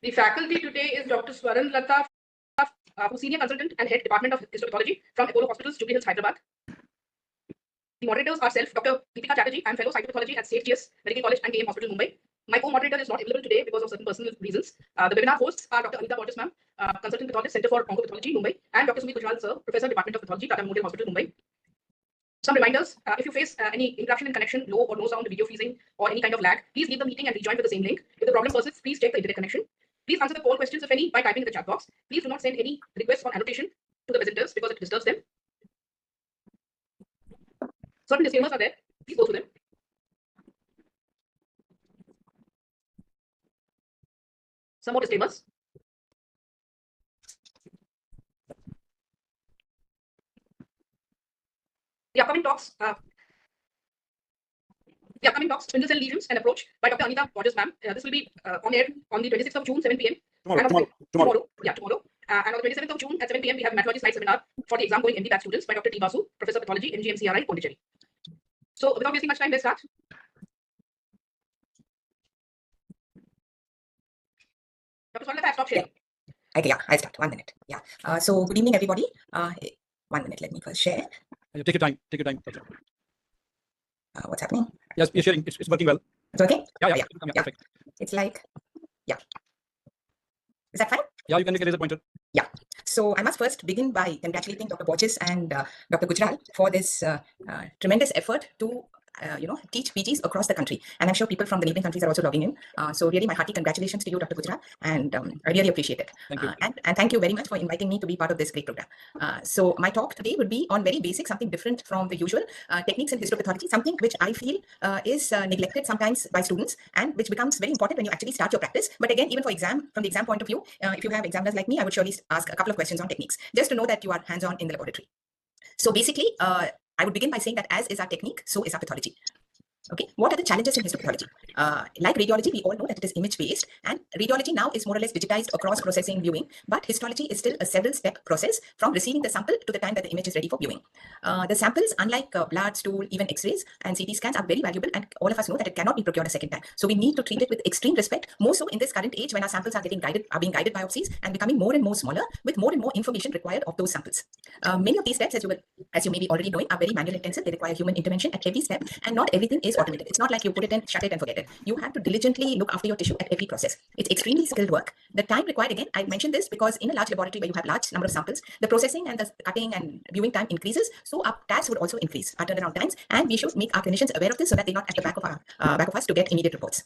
The faculty today is Dr. Swaran Lata, who's Senior Consultant and Head Department of Histopathology from Apollo Hospitals, Jubilee Hills, Hyderabad. The moderators are self, Dr. Deepika Chatterjee. I'm Fellow Cytopathology at State GS Medical College and KM Hospital, Mumbai. My co-moderator is not available today because of certain personal reasons. The webinar hosts are Dr. Anita Borges, ma'am, Consultant Pathologist, Center for Oncopathology, Mumbai, and Dr. Sumit Gujral, sir, Professor, Department of Pathology, Tata Memorial Hospital, Mumbai. Some reminders, if you face any interruption in connection, low or no sound, video freezing, or any kind of lag, please leave the meeting and rejoin with the same link. If the problem persists, please check the internet connection. Please answer the poll questions, if any, by typing in the chat box. Please do not send any requests for annotation to the visitors because it disturbs them. Certain disclaimers are there. Please go through them. Some more disclaimers. The upcoming talks, Spindle Cell Lesions, an approach by Dr. Anita Borges, ma'am. This will be on air on the 26th of June, 7 p.m. Tomorrow. And on the 27th of June at 7 p.m. we have Mathology Slide Seminar for the exam going MD batch students by Dr. T. Basu, Professor of Pathology, MGMCRI, Pondicherry. So without wasting much time, let's start. Dr. Swaran Lata, I've stopped sharing. Yeah, I'll start. 1 minute. Yeah. So good evening, everybody. 1 minute. Let me first share. Take your time. Take your time. What's happening? Yes, you're sharing. It's working well. It's okay? Yeah. Perfect. It's like, yeah. Is that fine? Yeah, you can raise a pointer. Yeah. So I must first begin by congratulating Dr. Borges and Dr. Gujral for this tremendous effort to teach PGs across the country. And I'm sure people from the neighboring countries are also logging in. So really my hearty congratulations to you, Dr. Gujral, and I really appreciate it. Thank you. And thank you very much for inviting me to be part of this great program. So my talk today would be on very basic, something different from the usual techniques in histopathology, something which I feel is neglected sometimes by students and which becomes very important when you actually start your practice. But again, even from the exam point of view, if you have examiners like me, I would surely ask a couple of questions on techniques, just to know that you are hands-on in the laboratory. So basically, I would begin by saying that as is our technique, so is our pathology. Okay, what are the challenges in histopathology? Like radiology, we all know that it is image-based, and radiology now is more or less digitized across processing, viewing, but histology is still a several-step process from receiving the sample to the time that the image is ready for viewing. The samples, unlike blood, stool, even X-rays and CT scans, are very valuable, and all of us know that it cannot be procured a second time. So we need to treat it with extreme respect, more so in this current age when our samples are being guided biopsies and becoming more and more smaller with more and more information required of those samples. Many of these steps, as you may be already knowing, are very manual intensive. They require human intervention at every step, and not everything is automated. It's not like you put it in, shut it and forget it. You have to diligently look after your tissue at every process. It's extremely skilled work. The time required, again, I mentioned this because in a large laboratory where you have large number of samples, the processing and the cutting and viewing time increases. So our tasks would also increase, our turnaround times, and we should make our clinicians aware of this so that they're not at the back of us to get immediate reports.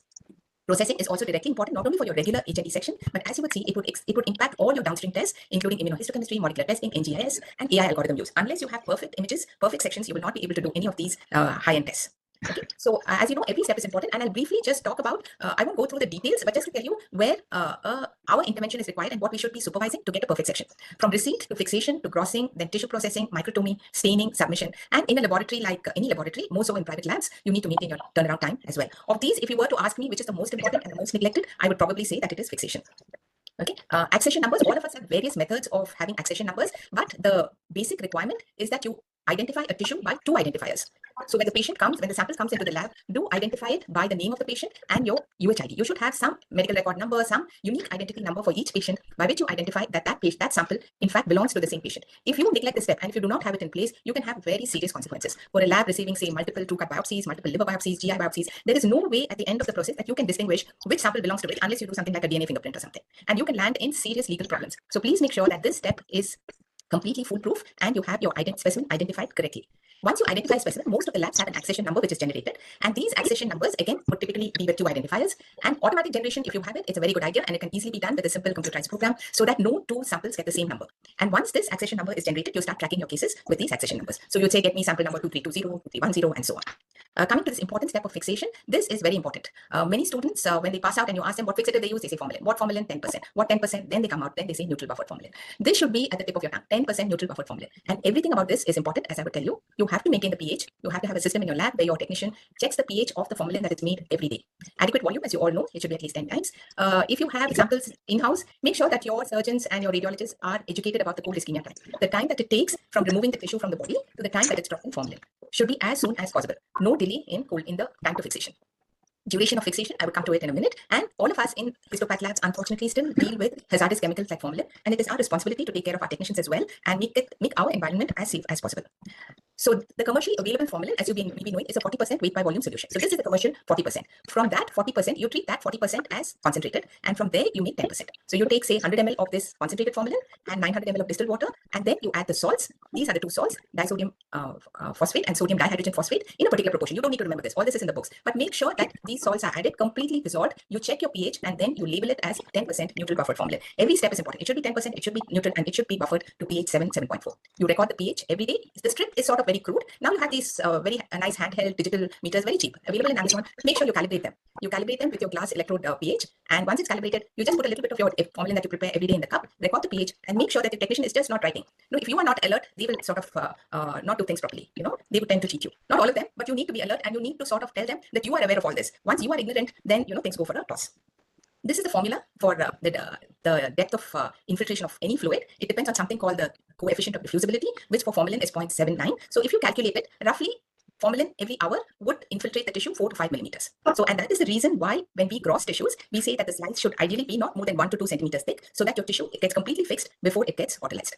Processing is also directly important, not only for your regular HND section, but as you would see, it would impact all your downstream tests, including immunohistochemistry, molecular testing, NGIS, and AI algorithm use. Unless you have perfect images, perfect sections, you will not be able to do any of these high-end tests. Okay, so as you know, every step is important, and I'll briefly just talk about, I won't go through the details, but just to tell you where our intervention is required and what we should be supervising to get a perfect section. From receipt to fixation to grossing, then tissue processing, microtomy, staining, submission, and in a laboratory like any laboratory, more so in private labs, you need to maintain your turnaround time as well. Of these, if you were to ask me which is the most important and the most neglected, I would probably say that it is fixation. Okay, accession numbers, all of us have various methods of having accession numbers, but the basic requirement is that you identify a tissue by two identifiers. So when the sample comes into the lab, do identify it by the name of the patient and your UHID. You should have some medical record number, some unique identity number for each patient by which you identify that sample in fact belongs to the same patient. If you neglect this step and if you do not have it in place, you can have very serious consequences. For a lab receiving, say, multiple true cut biopsies, multiple liver biopsies, GI biopsies, there is no way at the end of the process that you can distinguish which sample belongs to which unless you do something like a DNA fingerprint or something. And you can land in serious legal problems. So please make sure that this step is completely foolproof and you have your specimen identified correctly. Once you identify a specimen, most of the labs have an accession number which is generated, and these accession numbers again would typically be with two identifiers. And automatic generation, if you have it, it's a very good idea, and it can easily be done with a simple computerized program so that no two samples get the same number. And once this accession number is generated, you start tracking your cases with these accession numbers. So you'd say, get me sample number 2320, 2310, and so on. Coming to this important step of fixation, this is very important. Many students, when they pass out and you ask them what fixative they use, they say formalin. What formalin? 10%. What 10%? Then they come out, then they say neutral buffered formalin. This should be at the tip of your tongue, 10% neutral buffered formalin. And everything about this is important, as I would tell you. You have to maintain the pH. You have to have a system in your lab where your technician checks the pH of the formalin that is made every day. Adequate volume, as you all know, it should be at least 10 times. If you have samples in-house, make sure that your surgeons and your radiologists are educated about the cold ischemia time. The time that it takes from removing the tissue from the body to the time that it's dropping formalin should be as soon as possible. No delay in the time to fixation. Duration of fixation, I will come to it in a minute. And all of us in histopath labs, unfortunately, still deal with hazardous chemicals like formalin. And it is our responsibility to take care of our technicians as well and make our environment as safe as possible. So the commercially available formalin, as we've been knowing, is a 40% weight by volume solution. So this is the commercial 40%. From that 40%, you treat that 40% as concentrated, and from there you make 10%. So you take, say, 100 ml of this concentrated formalin and 900 ml of distilled water, and then you add the salts. These are the two salts, disodium phosphate and sodium dihydrogen phosphate, in a particular proportion. You don't need to remember this. All this is in the books. But make sure that these salts are added, completely dissolved. You check your pH, and then you label it as 10% neutral buffered formalin. Every step is important. It should be 10%, it should be neutral, and it should be buffered to pH 7, 7.4. You record the pH every day. The strip is sort of very crude. Now you have these very nice handheld digital meters, very cheap, available in Amazon. Make sure you calibrate them. You calibrate them with your glass electrode pH, and once it's calibrated, you just put a little bit of your formalin that you prepare every day in the cup, record the pH, and make sure that the technician is just not writing. If you are not alert, they will sort of not do things properly. They would tend to cheat you. Not all of them, but you need to be alert, and you need to sort of tell them that you are aware of all this. Once you are ignorant, then things go for a toss. This is the formula for the depth of infiltration of any fluid. It depends on something called the coefficient of diffusibility, which for formalin is 0.79. So if you calculate it, roughly formalin every hour would infiltrate the tissue 4 to 5 millimeters. And that is the reason why when we gross tissues, we say that the slice should ideally be not more than 1 to 2 centimeters thick, so that your tissue gets completely fixed before it gets autolyzed.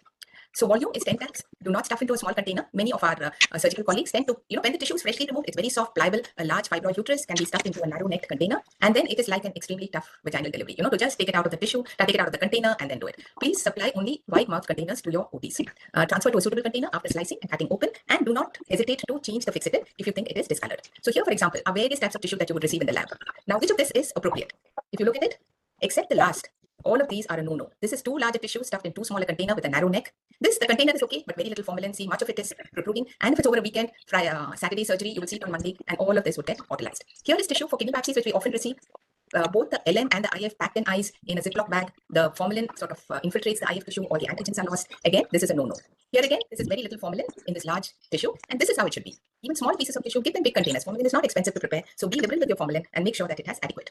So volume is 10 times. Do not stuff into a small container. Many of our surgical colleagues tend to, when the tissue is freshly removed, it's very soft, pliable. A large fibroid uterus can be stuffed into a narrow-necked container, and then it is like an extremely tough vaginal delivery. To just take it out of the tissue, take it out of the container, and then do it. Please supply only wide-mouth containers to your OTs. Transfer to a suitable container after slicing and cutting open, and do not hesitate to change the fixative if you think it is discolored. So here, for example, are various types of tissue that you would receive in the lab. Now, which of this is appropriate? If you look at it, except the last, all of these are a no-no. This is too large a tissue stuffed in too small a container with a narrow neck. The container is okay, but very little formalin. See, much of it is protruding. And if it's over a weekend, Saturday surgery, you will see it on Monday, and all of this would get autolyzed. Here is tissue for kidney biopsies, which we often receive. Both the LM and the IF packed in eyes in a Ziploc bag. The formalin sort of infiltrates the IF tissue, or the antigens are lost. Again, this is a no-no. Here again, this is very little formalin in this large tissue, and this is how it should be. Even small pieces of tissue, give them big containers. Formalin is not expensive to prepare, so be liberal with your formalin and make sure that it has adequate.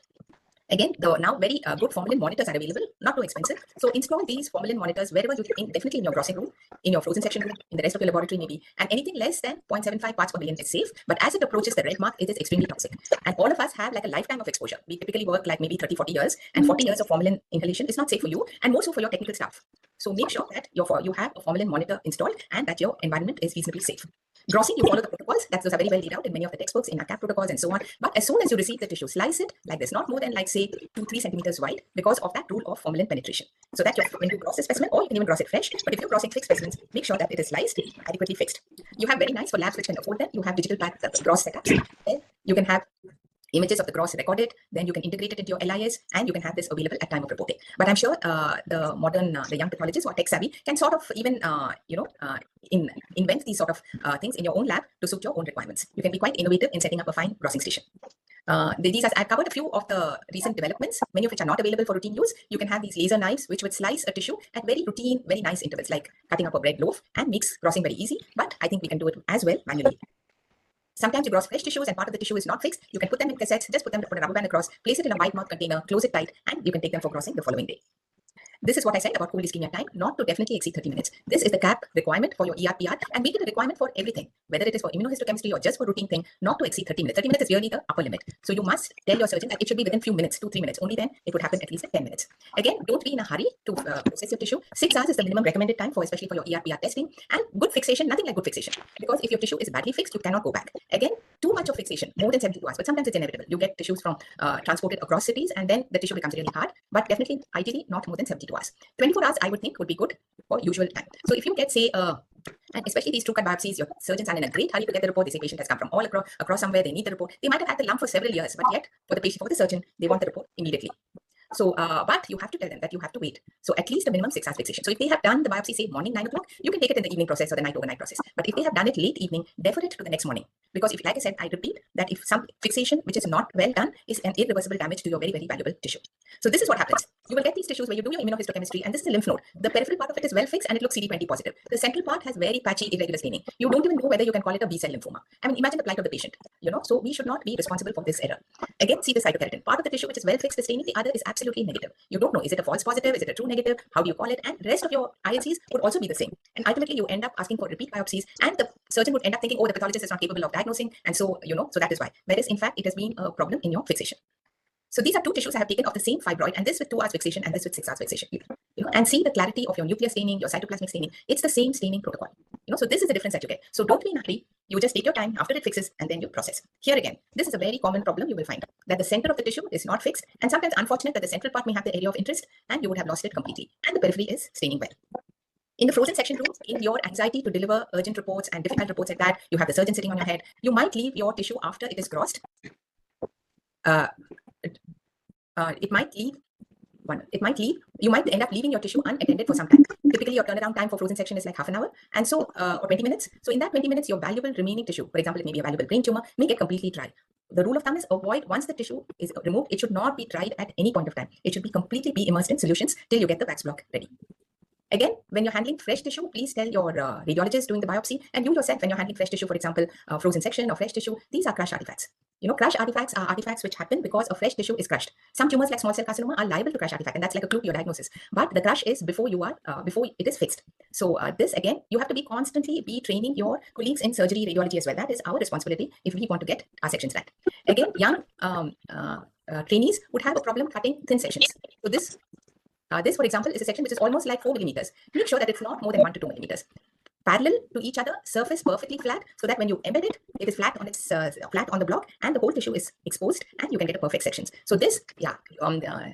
Again, the now very good formalin monitors are available, not too expensive. So install these formalin monitors wherever you think, definitely in your grossing room, in your frozen section room, in the rest of your laboratory maybe. And anything less than 0.75 parts per billion is safe. But as it approaches the red mark, it is extremely toxic. And all of us have like a lifetime of exposure. We typically work like maybe 30, 40 years, and 40 years of formalin inhalation is not safe for you, and more so for your technical staff. So make sure that you have a formalin monitor installed and that your environment is reasonably safe. Grossing, you follow the protocols. Those are very well laid out in many of the textbooks, in our CAP protocols and so on. But as soon as you receive the tissue, slice it like this, not more than like say 2-3 centimeters wide, because of that rule of formalin penetration. So that when you gross a specimen, or you can even gross it fresh, but if you're grossing fixed specimens, make sure that it is sliced, adequately fixed. You have very nice for labs which can afford them. You have digital gross setups. Then you can have images of the gross recorded, then you can integrate it into your LIS, and you can have this available at time of reporting. But I'm sure the young pathologists who are tech savvy can sort of even, invent these sort of things in your own lab to suit your own requirements. You can be quite innovative in setting up a fine grossing station. I've covered a few of the recent developments, many of which are not available for routine use. You can have these laser knives, which would slice a tissue at very routine, very nice intervals, like cutting up a bread loaf, and makes grossing very easy. But I think we can do it as well manually. Sometimes you gross fresh tissues and part of the tissue is not fixed. You can put them in cassettes, just put a rubber band across, place it in a wide mouth container, close it tight, and you can take them for grossing the following day. This is what I said about cold ischemia time, not to definitely exceed 30 minutes. This is the CAP requirement for your ERPR, and make it a requirement for everything, whether it is for immunohistochemistry or just for routine thing, not to exceed 30 minutes. 30 minutes is really the upper limit. So you must tell your surgeon that it should be within few minutes, 2-3 minutes. Only then it would happen at least at 10 minutes. Again, don't be in a hurry to process your tissue. 6 hours is the minimum recommended time, especially for your ERPR testing. And good fixation, nothing like good fixation. Because if your tissue is badly fixed, you cannot go back. Again, too much of fixation, more than 72 hours, but sometimes it's inevitable. You get tissues from transported across cities, and then the tissue becomes really hard, but definitely, ideally, not more than 72 hours. 24 hours, I would think, would be good for usual time. So if you get, say, and especially these true-cut biopsies, your surgeons are in a great hurry to get the report. They say patient has come from all across somewhere, they need the report. They might have had the lump for several years, but yet for the surgeon, they want the report immediately. So, but you have to tell them that you have to wait. So at least a minimum 6 hours fixation. So if they have done the biopsy, say morning 9 o'clock, you can take it in the evening process or the overnight process. But if they have done it late evening, defer it to the next morning. Because if, like I said, I repeat that if some fixation which is not well done is an irreversible damage to your very, very valuable tissue. So this is what happens. You will get these tissues where you do your immunohistochemistry, and this is a lymph node. The peripheral part of it is well fixed and it looks CD20 positive. The central part has very patchy, irregular staining. You don't even know whether you can call it a B-cell lymphoma. I mean, imagine the plight of the patient, so we should not be responsible for this error. Again, see the cytokeratin. Part of the tissue which is well fixed is staining, the other is absolutely negative. You don't know, is it a false positive, is it a true negative, how do you call it, and rest of your ILCs would also be the same. And ultimately, you end up asking for repeat biopsies, and the surgeon would end up thinking, oh, the pathologist is not capable of diagnosing, and so, so that is why. Whereas, in fact, it has been a problem in your fixation. So these are two tissues I have taken of the same fibroid, and this with 2 hours fixation and this with 6 hours fixation. And see the clarity of your nuclear staining, your cytoplasmic staining. It's the same staining protocol. So this is the difference that you get. So don't be in a hurry. You just take your time after it fixes and then you process. Here again, this is a very common problem you will find, that the center of the tissue is not fixed, and sometimes unfortunate that the central part may have the area of interest and you would have lost it completely, and the periphery is staining well. In the frozen section room, in your anxiety to deliver urgent reports and difficult reports like that, you have the surgeon sitting on your head. You might leave your tissue after it is crossed. You might end up leaving your tissue unattended for some time. Typically, your turnaround time for frozen section is like half an hour, and so or 20 minutes. So in that 20 minutes, your valuable remaining tissue, for example, it may be a valuable brain tumor, may get completely dry. The rule of thumb is avoid, once the tissue is removed, it should not be dried at any point of time. It should be completely immersed in solutions till you get the wax block ready. Again, when you're handling fresh tissue, please tell your radiologist doing the biopsy, and you yourself, when you're handling fresh tissue, for example, frozen section or fresh tissue, these are crush artifacts. Crush artifacts are artifacts which happen because a fresh tissue is crushed. Some tumors like small cell carcinoma are liable to crush artifact, and that's like a clue to your diagnosis. But the crush is before it is fixed. So this again, you have to constantly be training your colleagues in surgery, radiology as well. That is our responsibility if we want to get our sections right. Again, young trainees would have a problem cutting thin sections. So this, for example, is a section which is almost like 4 millimeters. Make sure that it's not more than 1 to 2 millimeters. Parallel to each other, surface perfectly flat, so that when you embed it, it is flat on its flat on the block, and the whole tissue is exposed, and you can get a perfect sections. So this,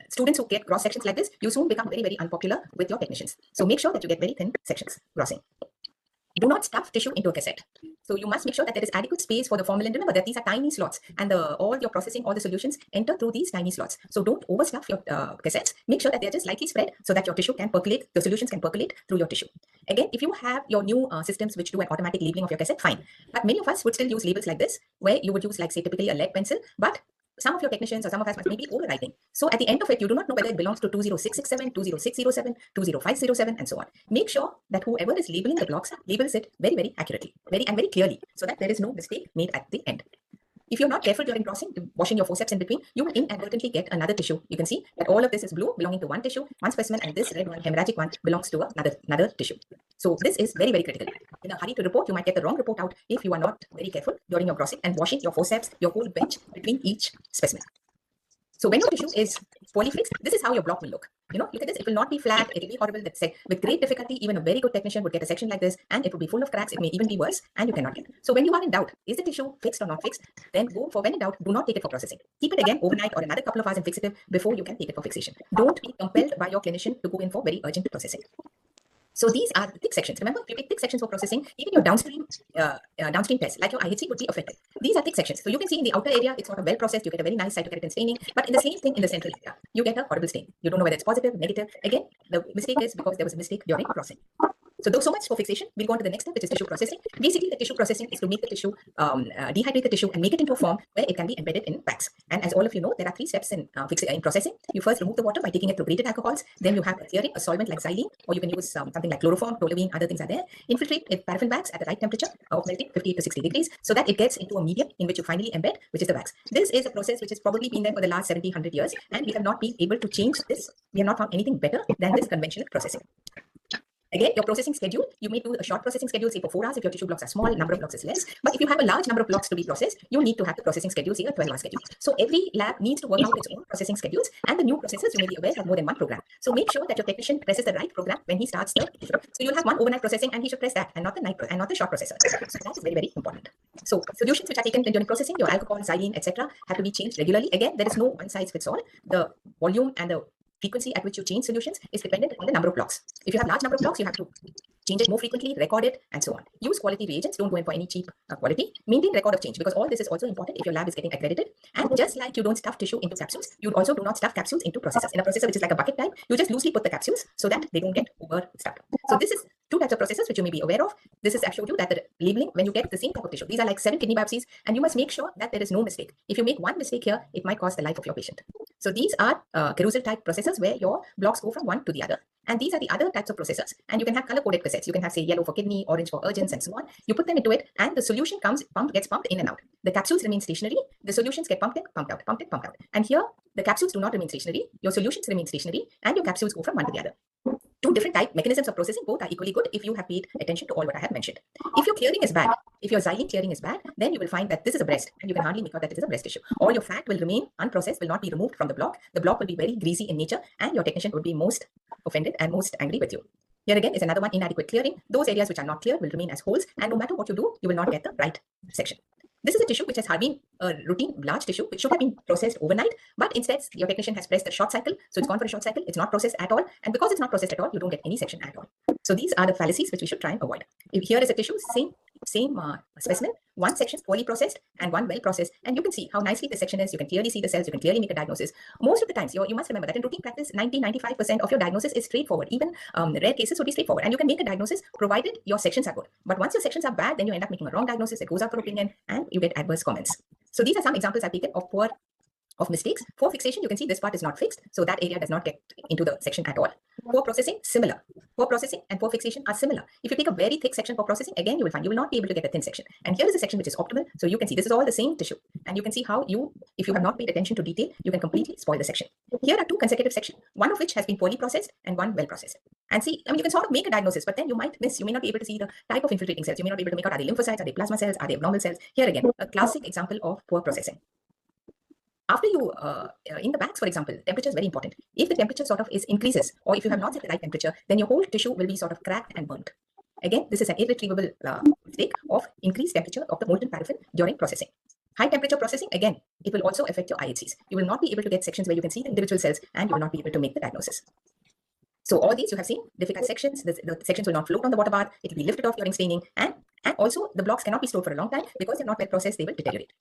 students who get cross sections like this, you soon become very, very unpopular with your technicians. So make sure that you get very thin sections crossing. Do not stuff tissue into a cassette. So you must make sure that there is adequate space for the formalin. Remember that these are tiny slots, and all your processing, all the solutions enter through these tiny slots. So don't overstuff your cassettes. Make sure that they're just lightly spread so that your tissue can percolate, the solutions can percolate through your tissue. Again, if you have your new systems which do an automatic labeling of your cassette, fine. But many of us would still use labels like this, where you would use, like, say, typically a lead pencil, but some of your technicians or some of us may be overwriting. So at the end of it, you do not know whether it belongs to 20667, 20607, 20507, and so on. Make sure that whoever is labeling the blocks labels it very, very accurately, very clearly, so that there is no mistake made at the end. If you're not careful during crossing, washing your forceps in between, you will inadvertently get another tissue. You can see that all of this is blue, belonging to one tissue, one specimen, and this red one, hemorrhagic one, belongs to another tissue. So this is very, very critical. In a hurry to report, you might get the wrong report out if you are not very careful during your crossing and washing your forceps, your whole bench between each specimen. So when your tissue is poorly fixed, this is how your block will look. Look at this. It will not be flat. It will be horrible. That's it. With great difficulty, even a very good technician would get a section like this, and it will be full of cracks. It may even be worse, and you cannot get. So when you are in doubt, is the tissue fixed or not fixed? Then go for, when in doubt, do not take it for processing. Keep it again overnight or another couple of hours in fixative before you can take it for fixation. Don't be compelled by your clinician to go in for very urgent processing. So these are the thick sections. Remember, if you take thick sections for processing, even your downstream tests, like your IHC, would be affected. These are thick sections. So you can see in the outer area, it's sort of well processed. You get a very nice cytokeratin staining. But in the same thing in the central area, you get a horrible stain. You don't know whether it's positive, negative. Again, the mistake is because there was a mistake during crossing. So much for fixation. We'll go on to the next step, which is tissue processing. Basically, the tissue processing is to make the tissue, dehydrate the tissue and make it into a form where it can be embedded in wax. And as all of you know, there are 3 steps in processing. You first remove the water by taking it through grated alcohols. Then you have clearing, a solvent like xylene, or you can use something like chloroform, toluene, other things are there. Infiltrate with paraffin wax at the right temperature of melting, 58 to 60 degrees, so that it gets into a medium in which you finally embed, which is the wax. This is a process which has probably been there for the last 70, 100 years, and we have not been able to change this. We have not found anything better than this conventional processing. Again, your processing schedule, you may do a short processing schedule, say for 4 hours if your tissue blocks are small, number of blocks is less. But if you have a large number of blocks to be processed, you need to have the processing schedule, say a 12-hour schedule. So every lab needs to work out its own processing schedules, and the new processors, you may be aware, have more than one program. So make sure that your technician presses the right program when he starts the tissue. So you'll have one overnight processing, and he should press that, and not the short processor. So that is very, very important. So solutions which are taken during processing, your alcohol, xylene, etc., have to be changed regularly. Again, there is no one size fits all. The volume and the frequency at which you change solutions is dependent on the number of blocks. If you have large number of blocks, you have to change it more frequently, record it, and so on. Use quality reagents. Don't go in for any cheap quality. Maintain record of change, because all this is also important if your lab is getting accredited. And just like you don't stuff tissue into capsules, you also do not stuff capsules into processors. In a processor which is like a bucket type, you just loosely put the capsules so that they don't get overstuffed. So this is 2 types of processors which you may be aware of. This is, I've showed you that the labeling, when you get the same type of tissue, these are like 7 kidney biopsies, and you must make sure that there is no mistake. If you make one mistake here, it might cost the life of your patient. So these are carousel type processors where your blocks go from one to the other. And these are the other types of processors. And you can have color-coded cassettes. You can have, say, yellow for kidney, orange for urgents, and so on. You put them into it, and the solution gets pumped in and out. The capsules remain stationary. The solutions get pumped in, pumped out, pumped in, pumped out. And here, the capsules do not remain stationary. Your solutions remain stationary, and your capsules go from one to the other. Two different type mechanisms of processing, both are equally good if you have paid attention to all what I have mentioned. If your clearing is bad, if your xylene clearing is bad, then you will find that this is a breast, and you can hardly make out that it is a breast tissue. All your fat will remain unprocessed, will not be removed from the block. The block will be very greasy in nature, and your technician would be most offended and most angry with you. Here again is another one, inadequate clearing. Those areas which are not clear will remain as holes, and no matter what you do, you will not get the right section. This is a tissue which has been a routine large tissue which should have been processed overnight, but instead your technician has pressed the short cycle, so it's gone for a short cycle. It's not processed at all, and because it's not processed at all, you don't get any section at all. So these are the fallacies which we should try and avoid. If here is a tissue, same specimen, one section poorly processed and one well processed, and you can see how nicely the section is. You can clearly see the cells. You can clearly make a diagnosis. Most of the times, you must remember that in routine practice, 90-95% of your diagnosis is straightforward. Even rare cases would be straightforward, and you can make a diagnosis provided your sections are good. But once your sections are bad, then you end up making a wrong diagnosis. It goes out for opinion, and you get adverse comments. So these are some examples I've taken of mistakes. For fixation, you can see this part is not fixed, so that area does not get into the section at all. Poor processing, similar. Poor processing and poor fixation are similar. If you take a very thick section for processing, again, you will find you will not be able to get a thin section. And here is a section which is optimal, so you can see this is all the same tissue. And you can see how if you have not paid attention to detail, you can completely spoil the section. Here are two consecutive sections, one of which has been poorly processed and one well processed. And see, you can sort of make a diagnosis, but then you might miss. You may not be able to see the type of infiltrating cells. You may not be able to make out, are they lymphocytes, are they plasma cells, are they abnormal cells? Here again, a classic example of poor processing. After you, in the bags, for example, temperature is very important. If the temperature sort of increases, or if you have not set the right temperature, then your whole tissue will be sort of cracked and burnt. Again, this is an irretrievable mistake of increased temperature of the molten paraffin during processing. High temperature processing, again, it will also affect your IHCs. You will not be able to get sections where you can see the individual cells, and you will not be able to make the diagnosis. So all these you have seen, difficult sections, the sections will not float on the water bath, it will be lifted off during staining, and also the blocks cannot be stored for a long time because they're not well processed, they will deteriorate.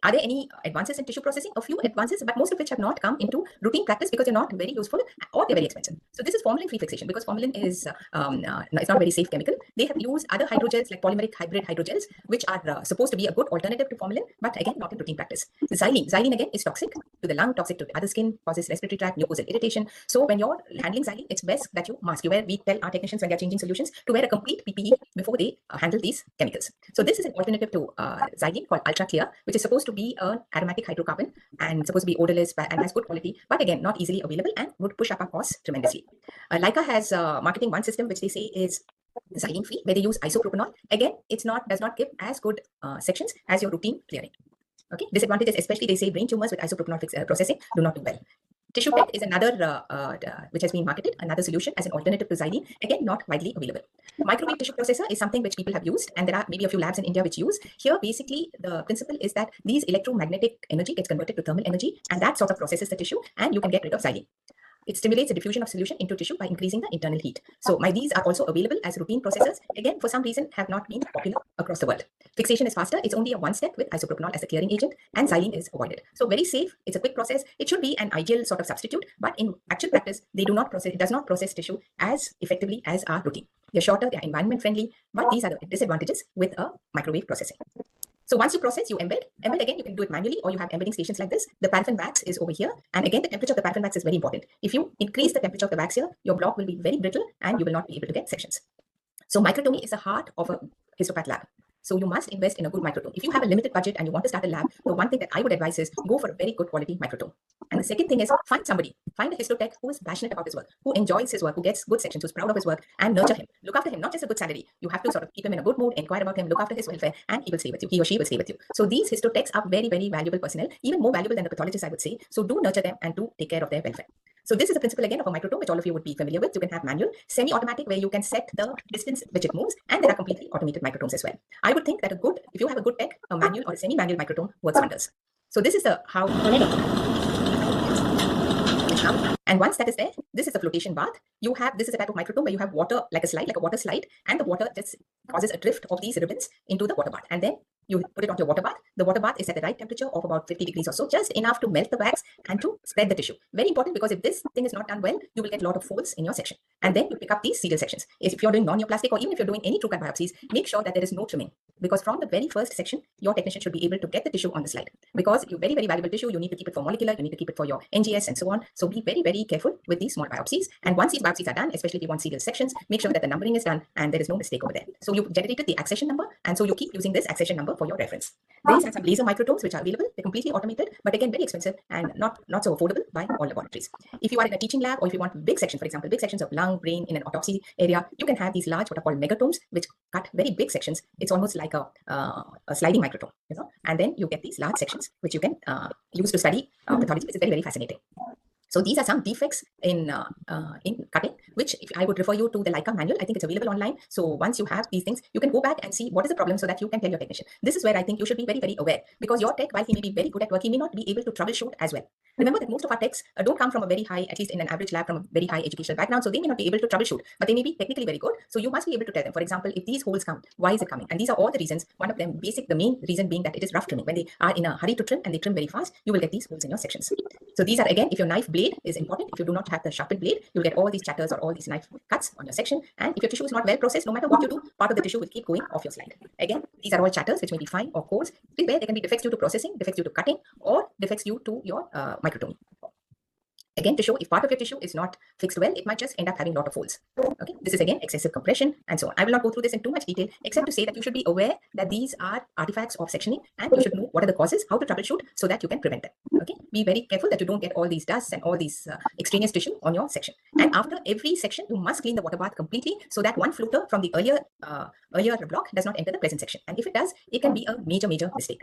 Are there any advances in tissue processing? A few advances, but most of which have not come into routine practice because they're not very useful or they're very expensive. So this is formalin-free fixation because formalin is it's not a very safe chemical. They have used other hydrogels like polymeric hybrid hydrogels, which are supposed to be a good alternative to formalin, but again, not in routine practice. The xylene again is toxic to the lung, toxic to the other skin, causes respiratory tract, mucosal irritation. So when you're handling xylene, it's best that you mask. We tell our technicians when they're changing solutions to wear a complete PPE before they handle these chemicals. So this is an alternative to xylene called Ultra Clear, which is supposed to be an aromatic hydrocarbon and supposed to be odorless and has good quality, but again, not easily available and would push up our costs tremendously. Leica has marketing one system which they say is xylene free, where they use isopropanol. Again, does not give as good sections as your routine clearing. Okay, disadvantages, especially they say brain tumors with isopropanol processing do not do well. Tissue PET is another which has been marketed, another solution as an alternative to xylene, again, not widely available. Microwave tissue processor is something which people have used, and there are maybe a few labs in India which use. Here, basically, the principle is that these electromagnetic energy gets converted to thermal energy, and that sort of processes the tissue, and you can get rid of xylene. It stimulates the diffusion of solution into tissue by increasing the internal heat. So these are also available as routine processors. Again, for some reason, have not been popular across the world. Fixation is faster. It's only a one step with isopropanol as the clearing agent, and xylene is avoided. So very safe. It's a quick process. It should be an ideal sort of substitute, but in actual practice, it does not process tissue as effectively as our routine. They're shorter, they're environment friendly, but these are the disadvantages with a microwave processing. So once you process, you embed. Embed again, you can do it manually, or you have embedding stations like this. The paraffin wax is over here. And again, the temperature of the paraffin wax is very important. If you increase the temperature of the wax here, your block will be very brittle and you will not be able to get sections. So microtomy is the heart of a histopath lab. So you must invest in a good microtome. If you have a limited budget and you want to start a lab, the one thing that I would advise is go for a very good quality microtome. And the second thing is find a histotech who is passionate about his work, who enjoys his work, who gets good sections, who's proud of his work, and nurture him. Look after him, not just a good salary. You have to sort of keep him in a good mood, inquire about him, look after his welfare, and he will stay with you. He or she will stay with you. So these histotechs are very, very valuable personnel, even more valuable than the pathologists, I would say. So do nurture them and do take care of their welfare. So this is the principle again of a microtome, which all of you would be familiar with. You can have manual, semi-automatic, where you can set the distance which it moves, and there are completely automated microtomes as well. I would think that if you have a good tech, a manual or a semi-manual microtome works wonders. So this is the how. And once that is there, this is the flotation bath. This is a type of microtome where you have water like a water slide, and the water just causes a drift of these ribbons into the water bath. And then you put it onto your water bath. The water bath is at the right temperature of about 50 degrees or so, just enough to melt the wax and to spread the tissue. Very important, because if this thing is not done well, you will get a lot of folds in your section. And then you pick up these serial sections. If you're doing non-neoplastic, or even if you're doing any true cut biopsies, make sure that there is no trimming, because from the very first section, your technician should be able to get the tissue on the slide, because you very, very valuable tissue. You need to keep it for molecular, you need to keep it for your NGS and so on. So be very, very careful with these small biopsies. And once these biopsies are done, especially if you want serial sections, make sure that the numbering is done and there is no mistake over there. So you generated the accession number, and so you keep using this accession number for your reference. These are some laser microtomes which are available. They're completely automated, but again, very expensive and not so affordable by all laboratories. If you are in a teaching lab, or if you want big section, for example, big sections of lung, brain in an autopsy area, you can have these large, what are called megatomes, which cut very big sections. It's almost like a sliding microtome, and then you get these large sections which you can use to study pathology, which is very, very fascinating. So these are some defects in cutting, which if I would refer you to the Leica manual. I think it's available online. So once you have these things, you can go back and see what is the problem, so that you can tell your technician. This is where I think you should be very, very aware, because your tech, while he may be very good at work, he may not be able to troubleshoot as well. Remember that most of our techs don't come from a very high, at least in an average lab, from a very high educational background. So they may not be able to troubleshoot, but they may be technically very good. So you must be able to tell them, for example, if these holes come, why is it coming? And these are all the reasons. One of them, the main reason being that it is rough trimming. When they are in a hurry to trim and they trim very fast, you will get these holes in your sections. So these are, again, if your knife blade is important, if you do not have the sharpened blade, you'll get all these chatters or all these knife cuts on your section. And if your tissue is not well processed, no matter what you do, part of the tissue will keep going off your slide. Again, these are all chatters which may be fine or coarse, where there can be defects due to processing, defects due to cutting, or defects due to your microtomy. Again, to show if part of your tissue is not fixed well, it might just end up having a lot of folds. Okay, this is again excessive compression and so on. I will not go through this in too much detail, except to say that you should be aware that these are artifacts of sectioning, and you should know what are the causes, how to troubleshoot, so that you can prevent them. Okay, be very careful that you don't get all these dusts and all these extraneous tissue on your section. And after every section, you must clean the water bath completely, so that one floater from the earlier block does not enter the present section. And if it does, it can be a major mistake.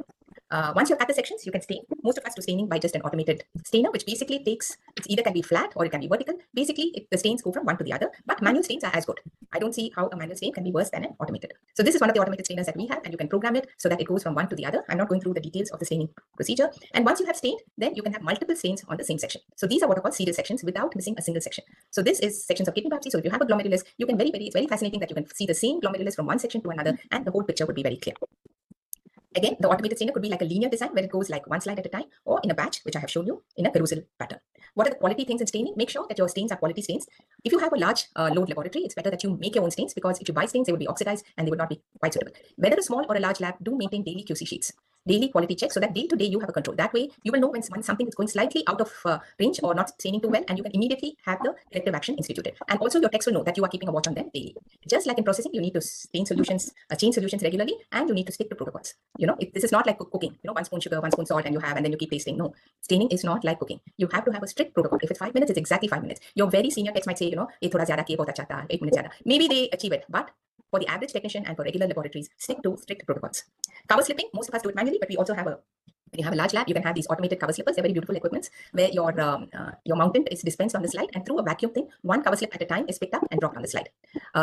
Once you've cut the sections, you can stain. Most of us do staining by just an automated stainer, which basically takes, it either can be flat or it can be vertical. Basically, the stains go from one to the other, but manual stains are as good. I don't see how a manual stain can be worse than an automated. So this is one of the automated stainers that we have, and you can program it so that it goes from one to the other. I'm not going through the details of the staining procedure. And once you have stained, then you can have multiple stains on the same section. So these are what are called serial sections without missing a single section. So this is sections of kidney biopsy. So if you have a glomerulus, you can it's very fascinating that you can see the same glomerulus from one section to another, and the whole picture would be very clear. Again, the automated stainer could be like a linear design where it goes like one slide at a time, or in a batch, which I have shown you in a carousel pattern. What are the quality things in staining? Make sure that your stains are quality stains. If you have a large load laboratory, it's better that you make your own stains, because if you buy stains, they will be oxidized and they would not be quite suitable. Whether a small or a large lab, do maintain daily QC sheets, daily quality checks, so that day to day you have a control. That way you will know when something is going slightly out of range or not staining too well, and you can immediately have the corrective action instituted. And also your techs will know that you are keeping a watch on them daily. Just like in processing, you need to change solutions regularly, and you need to stick to protocols. This is not like cooking, 1 spoon sugar, 1 spoon salt, and then you keep tasting. No, staining is not like cooking. You have to have a strict protocol. If it's 5 minutes, it's exactly 5 minutes. Your very senior techs might say, ye thoda zyada kiye bahut acha tha, 8 minutes zyada. Maybe they achieve it, but for the average technician and for regular laboratories, stick to strict protocols. Cover slipping, most of us do it manually, but we also have when you have a large lab, you can have these automated cover slippers. They're very beautiful equipments where your mountant is dispensed on the slide, and through a vacuum thing, one cover slip at a time is picked up and dropped on the slide.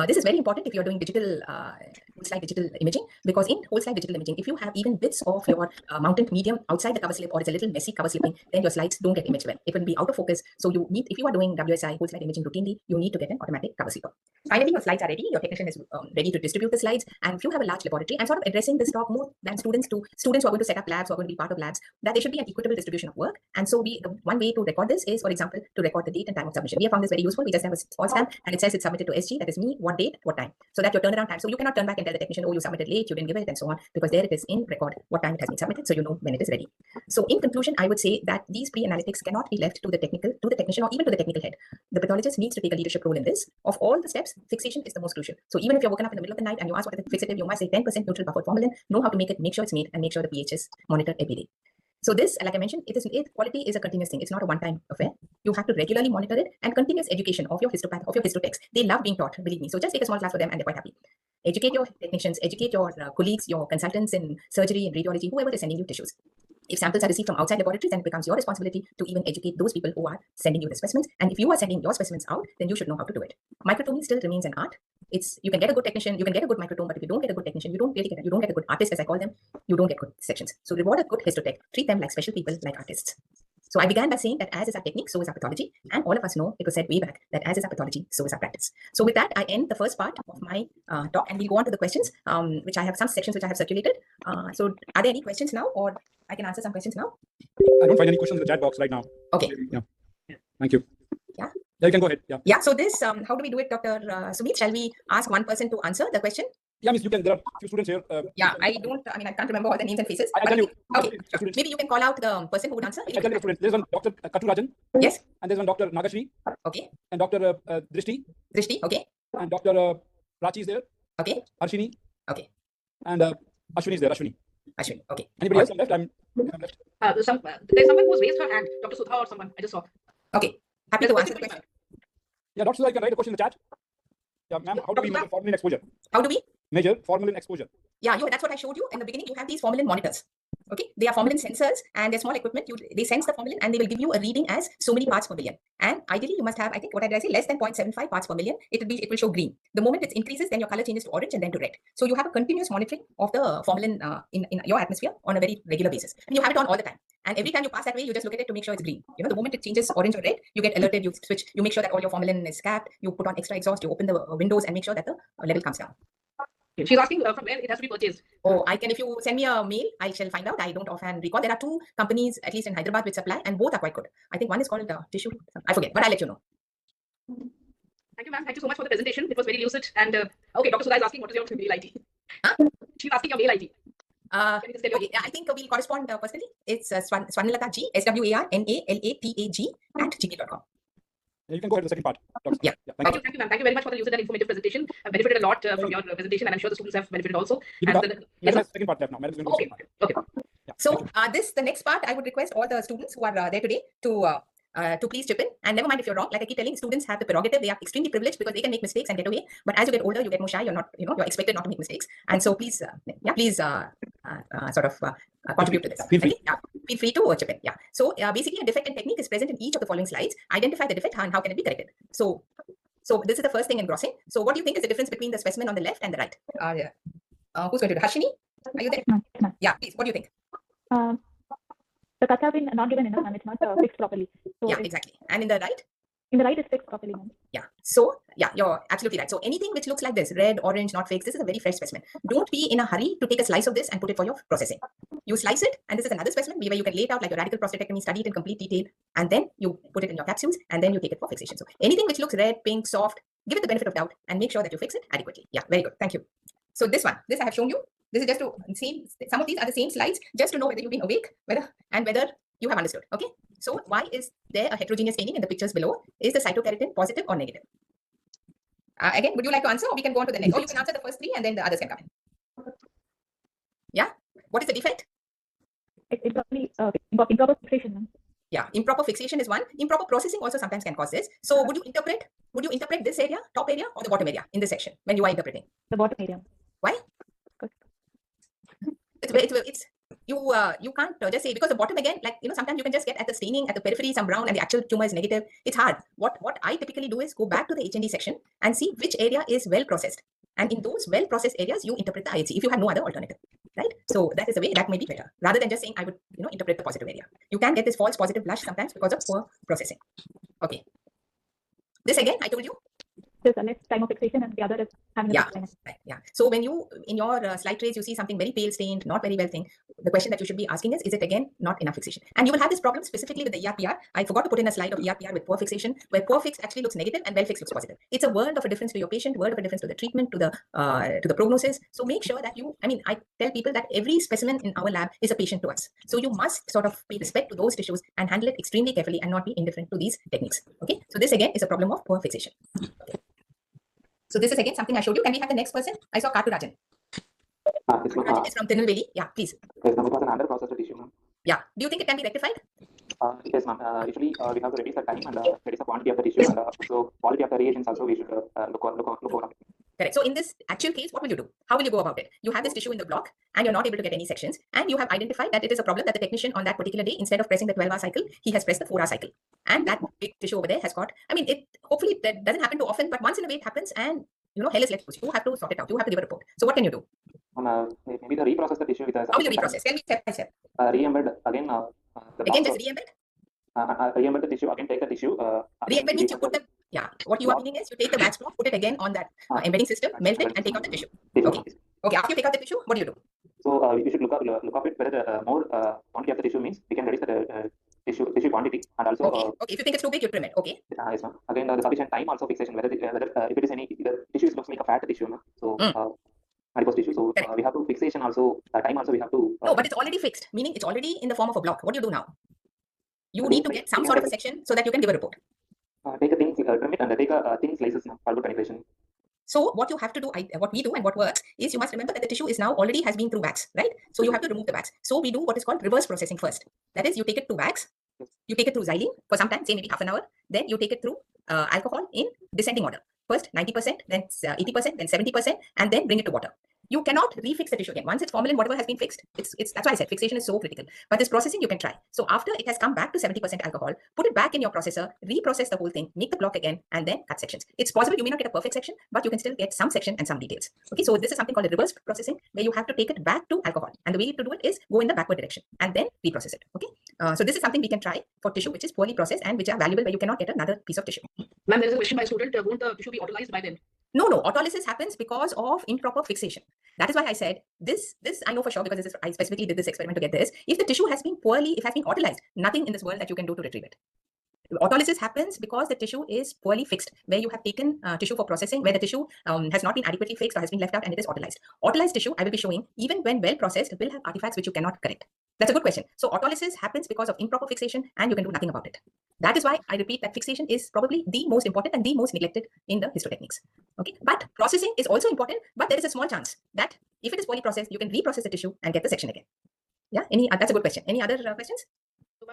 This is very important if you're doing whole slide digital imaging, because in whole slide digital imaging, if you have even bits of your mountant medium outside the cover slip, or it's a little messy cover slipping, then your slides don't get imaged well. It will be out of focus. So you need, if you are doing WSI whole slide imaging routinely, you need to get an automatic cover slipper. Finally, your slides are ready. Your technician is ready to distribute the slides. And if you have a large laboratory, I'm sort of addressing this talk more than students who are going to set up labs, who are going to be part of labs, that there should be an equitable distribution of work. And so one way to record this is, for example, to record the date and time of submission. We have found this very useful. We just have a small stamp and it says it's submitted to SG, that is me, what date, what time. So that your turnaround time. So you cannot turn back and tell the technician, oh, you submitted late, you didn't give it, and so on, because there it is in record what time it has been submitted, so you know when it is ready. So in conclusion, I would say that these pre-analytics cannot be left to the technician or even to the technical head. The pathologist needs to take a leadership role in this. Of all the steps, fixation is the most crucial. So even if you're woken up in the middle of the night and you ask what is the fixative, you must say 10% neutral buffered formalin, know how to make it, make sure it's made, and make sure the pH is monitored every day. So this, like I mentioned, quality is a continuous thing. It's not a one-time affair. You have to regularly monitor it, and continuous education of your histopath, of your histotechs. They love being taught, believe me. So just take a small class for them and they're quite happy. Educate your technicians, educate your colleagues, your consultants in surgery and radiology, whoever is sending you tissues. If samples are received from outside laboratories, then it becomes your responsibility to even educate those people who are sending you the specimens. And if you are sending your specimens out, then you should know how to do it. Microtomy still remains an art. You can get a good technician, you can get a good microtome, but if you don't get a good technician, you don't get a good artist, as I call them, you don't get good sections. So reward a good histotech. Treat them like special people, like artists. So I began by saying that as is our technique, so is our pathology. And all of us know, it was said way back, that as is our pathology, so is our practice. So with that, I end the first part of my talk, and we'll go on to the questions, which I have some sections which I have circulated. So are there any questions now, or I can answer some questions now? I don't find any questions in the chat box right now. Okay. Yeah. Thank you. Yeah. Yeah, you can go ahead. Yeah. Yeah. So this, how do we do it, Dr. Sumit? Shall we ask one person to answer the question? Yeah, miss, you can. There are few students here. Yeah, I can't remember all the names and faces. I tell you. Okay, sure. Maybe you can call out the person who would answer. I tell you the students. There's one Dr. Katurajan. Yes. And there's one Dr. Nagashri. Okay. And Dr. Drishti. Drishti, okay. And Dr. Prachi is there. Okay. Arshini. Okay. And Ashwini is there. Ashwini. Ashwin, okay. Anybody else on left? I'm left. There's someone who's raised her hand, Dr. Sudha or someone. I just saw. Okay. Happy to answer the question. Yeah, Dr. Sudha, you can write a question in the chat. Yeah, ma'am, how do we measure formalin exposure? How do we measure formalin exposure? Yeah, that's what I showed you in the beginning. You have these formalin monitors. Okay, they are formalin sensors, and they're small equipment. They sense the formalin, and they will give you a reading as so many parts per million. And ideally, you must have, I think, what did I say, less than 0.75 parts per million. It will show green. The moment it increases, then your color changes to orange and then to red. So you have a continuous monitoring of the formalin in your atmosphere on a very regular basis, and you have it on all the time. And every time you pass that way, you just look at it to make sure it's green. You know, the moment it changes orange or red, you get alerted. You switch. You make sure that all your formalin is capped. You put on extra exhaust. You open the windows and make sure that the level comes down. She's asking from where it has to be purchased. Oh, I can, if you send me a mail, I shall find out. I don't offhand recall. There are two companies, at least in Hyderabad, which supply, and both are quite good. I think one is called Tissue. I forget, but I'll let you know. Thank you, ma'am. Thank you so much for the presentation. It was very lucid. And okay, Dr. Sudha is asking what is your mail ID? Huh? She's asking your mail ID. Can you just tell Okay, I think we'll correspond personally. It's Swarnalatha G, SWARNALATAG @gmail.com. Yeah, you can go ahead to the second part. Doctor. Yeah. Thank you, ma'am. Thank you very much for the lucid and informative presentation. I benefited a lot from your presentation, and I'm sure the students have benefited also. Yes, Yes, the second part left now. Madam is going to okay. the Okay. Yeah, So the next part, I would request all the students who are there today to please chip in. And never mind if you're wrong. Like I keep telling, students have the prerogative. They are extremely privileged because they can make mistakes and get away. But as you get older, you get more shy. You're not, you're expected not to make mistakes. And so please, sort of contribute to this. Feel free. Okay? Yeah, feel free to chip in. Yeah. So basically, a defect in technique is present in each of the following slides. Identify the defect and how can it be corrected. So this is the first thing in grossing. So what do you think is the difference between the specimen on the left and the right? Who's going to do? Harshini, are you there? Yeah, please. What do you think? The cuts have been not given enough and it's not fixed properly. So yeah, exactly. And in the right? In the right is fixed properly. Yeah. So yeah, you're absolutely right. So anything which looks like this, red, orange, not fixed, this is a very fresh specimen. Don't be in a hurry to take a slice of this and put it for your processing. You slice it, and this is another specimen where you can lay it out like your radical prostatectomy, study it in complete detail, and then you put it in your capsules, and then you take it for fixation. So anything which looks red, pink, soft, give it the benefit of doubt and make sure that you fix it adequately. Yeah, very good. Thank you. So this I have shown you. This is just to see, some of these are the same slides, just to know whether you've been awake, whether you have understood. Okay. So why is there a heterogeneous staining in the pictures below? Is the cytokeratin positive or negative? Again, would you like to answer, or we can go on to the next? Or you can answer the first three and then the others can come in. Yeah. What is the defect? It's probably improper fixation. Yeah, improper fixation is one. Improper processing also sometimes can cause this. So would you interpret this area, top area, or the bottom area in this section when you are interpreting? The bottom area. Why? It's you can't just say, because the bottom, again, like sometimes you can just get at the staining at the periphery some brown and the actual tumor is negative. It's hard. What I typically do is go back to the HND section and see which area is well processed, and in those well processed areas you interpret the IHC if you have no other alternative, right? So that is the way that may be better, rather than just saying I would interpret the positive area. You can get this false positive blush sometimes because of poor processing. Okay, this again I told you. There's a less time of fixation and the other is having a right, yeah. So when you, in your slide trays, you see something very pale stained, not very well thing, the question that you should be asking is it again not enough fixation? And you will have this problem specifically with the ERPR. I forgot to put in a slide of ERPR with poor fixation, where poor fix actually looks negative and well fixed looks positive. It's a world of a difference to your patient, world of a difference to the treatment, to the prognosis. So make sure that I tell people that every specimen in our lab is a patient to us. So you must sort of pay respect to those tissues and handle it extremely carefully and not be indifferent to these techniques. Okay. So this again is a problem of poor fixation. Okay. So this is again something I showed you. Can we have the next person? I saw Katurajan. Katurajan is from Tirunelveli. Yeah, please. Yes, ma'am. It was an under-processed issue, ma'am. Yeah. Do you think it can be rectified? Yes, ma'am. Usually, we have to reduce the time and reduce the quantity of the tissue, and so quality of the reagents also we should look over. Correct. So in this actual case, what will you do? How will you go about it? You have this tissue in the block and you're not able to get any sections, and you have identified that it is a problem that the technician on that particular day, instead of pressing the 12-hour cycle, he has pressed the 4-hour cycle. And that big tissue over there has got, hopefully that doesn't happen too often, but once in a way it happens, and hell is let loose. You have to sort it out. You have to give a report. So what can you do? Maybe reprocess the tissue with us. How will you reprocess? Can we step by step? Re-embed again. Again, just re-embed? Remember the tissue, again take the tissue. Re-embed means you put the, what you are meaning is you take the wax cloth, put it again on that embedding system, melt it, and take out the tissue. Okay. Okay, after you take out the tissue, what do you do? So we should look up it whether the more quantity of the tissue means we can reduce the tissue quantity, and also Okay, if you think it's too big, you trim it. Okay. yes, ma'am. Again, the sufficient time also fixation, whether if it is any, the tissue looks like a fat tissue, ma'am. So adipose tissue. So we have to fixation also, time also we have to. No, but it's already fixed, meaning it's already in the form of a block. What do you do now? You need to get some sort of a section so that you can give a report. Take a thin, trim it and take a thin slices now for good penetration. So what you have to do, what we do and what works is you must remember that the tissue is now already has been through wax, right? So you have to remove the wax. So we do what is called reverse processing first. That is, you take it to wax, you take it through xylene for some time, say maybe half an hour. Then you take it through alcohol in descending order. First 90%, then 80%, then 70%, and then bring it to water. You cannot refix the tissue again. Once it's formalin, whatever has been fixed, it's that's why I said fixation is so critical. But this processing you can try. So after it has come back to 70% alcohol, put it back in your processor, reprocess the whole thing, make the block again, and then cut sections. It's possible you may not get a perfect section, but you can still get some section and some details. Okay, so this is something called a reverse processing, where you have to take it back to alcohol. And the way to do it is go in the backward direction and then reprocess it. Okay, so this is something we can try for tissue which is poorly processed and which are valuable, where you cannot get another piece of tissue. Ma'am, there is a question by a student, won't the tissue be autolyzed by then? No, autolysis happens because of improper fixation. That is why I said this I know for sure, because I specifically did this experiment to get this. If the tissue has been autolyzed, nothing in this world that you can do to retrieve it. Autolysis happens because the tissue is poorly fixed, where you have taken tissue for processing, where the tissue has not been adequately fixed or has been left out and it is autolyzed. Autolyzed tissue, I will be showing, even when well processed, will have artifacts which you cannot correct. That's a good question. So autolysis happens because of improper fixation and you can do nothing about it. That is why I repeat that fixation is probably the most important and the most neglected in the histotechniques. Okay, but processing is also important, but there is a small chance that if it is poorly processed, you can reprocess the tissue and get the section again. Yeah, that's a good question. Any other questions? So,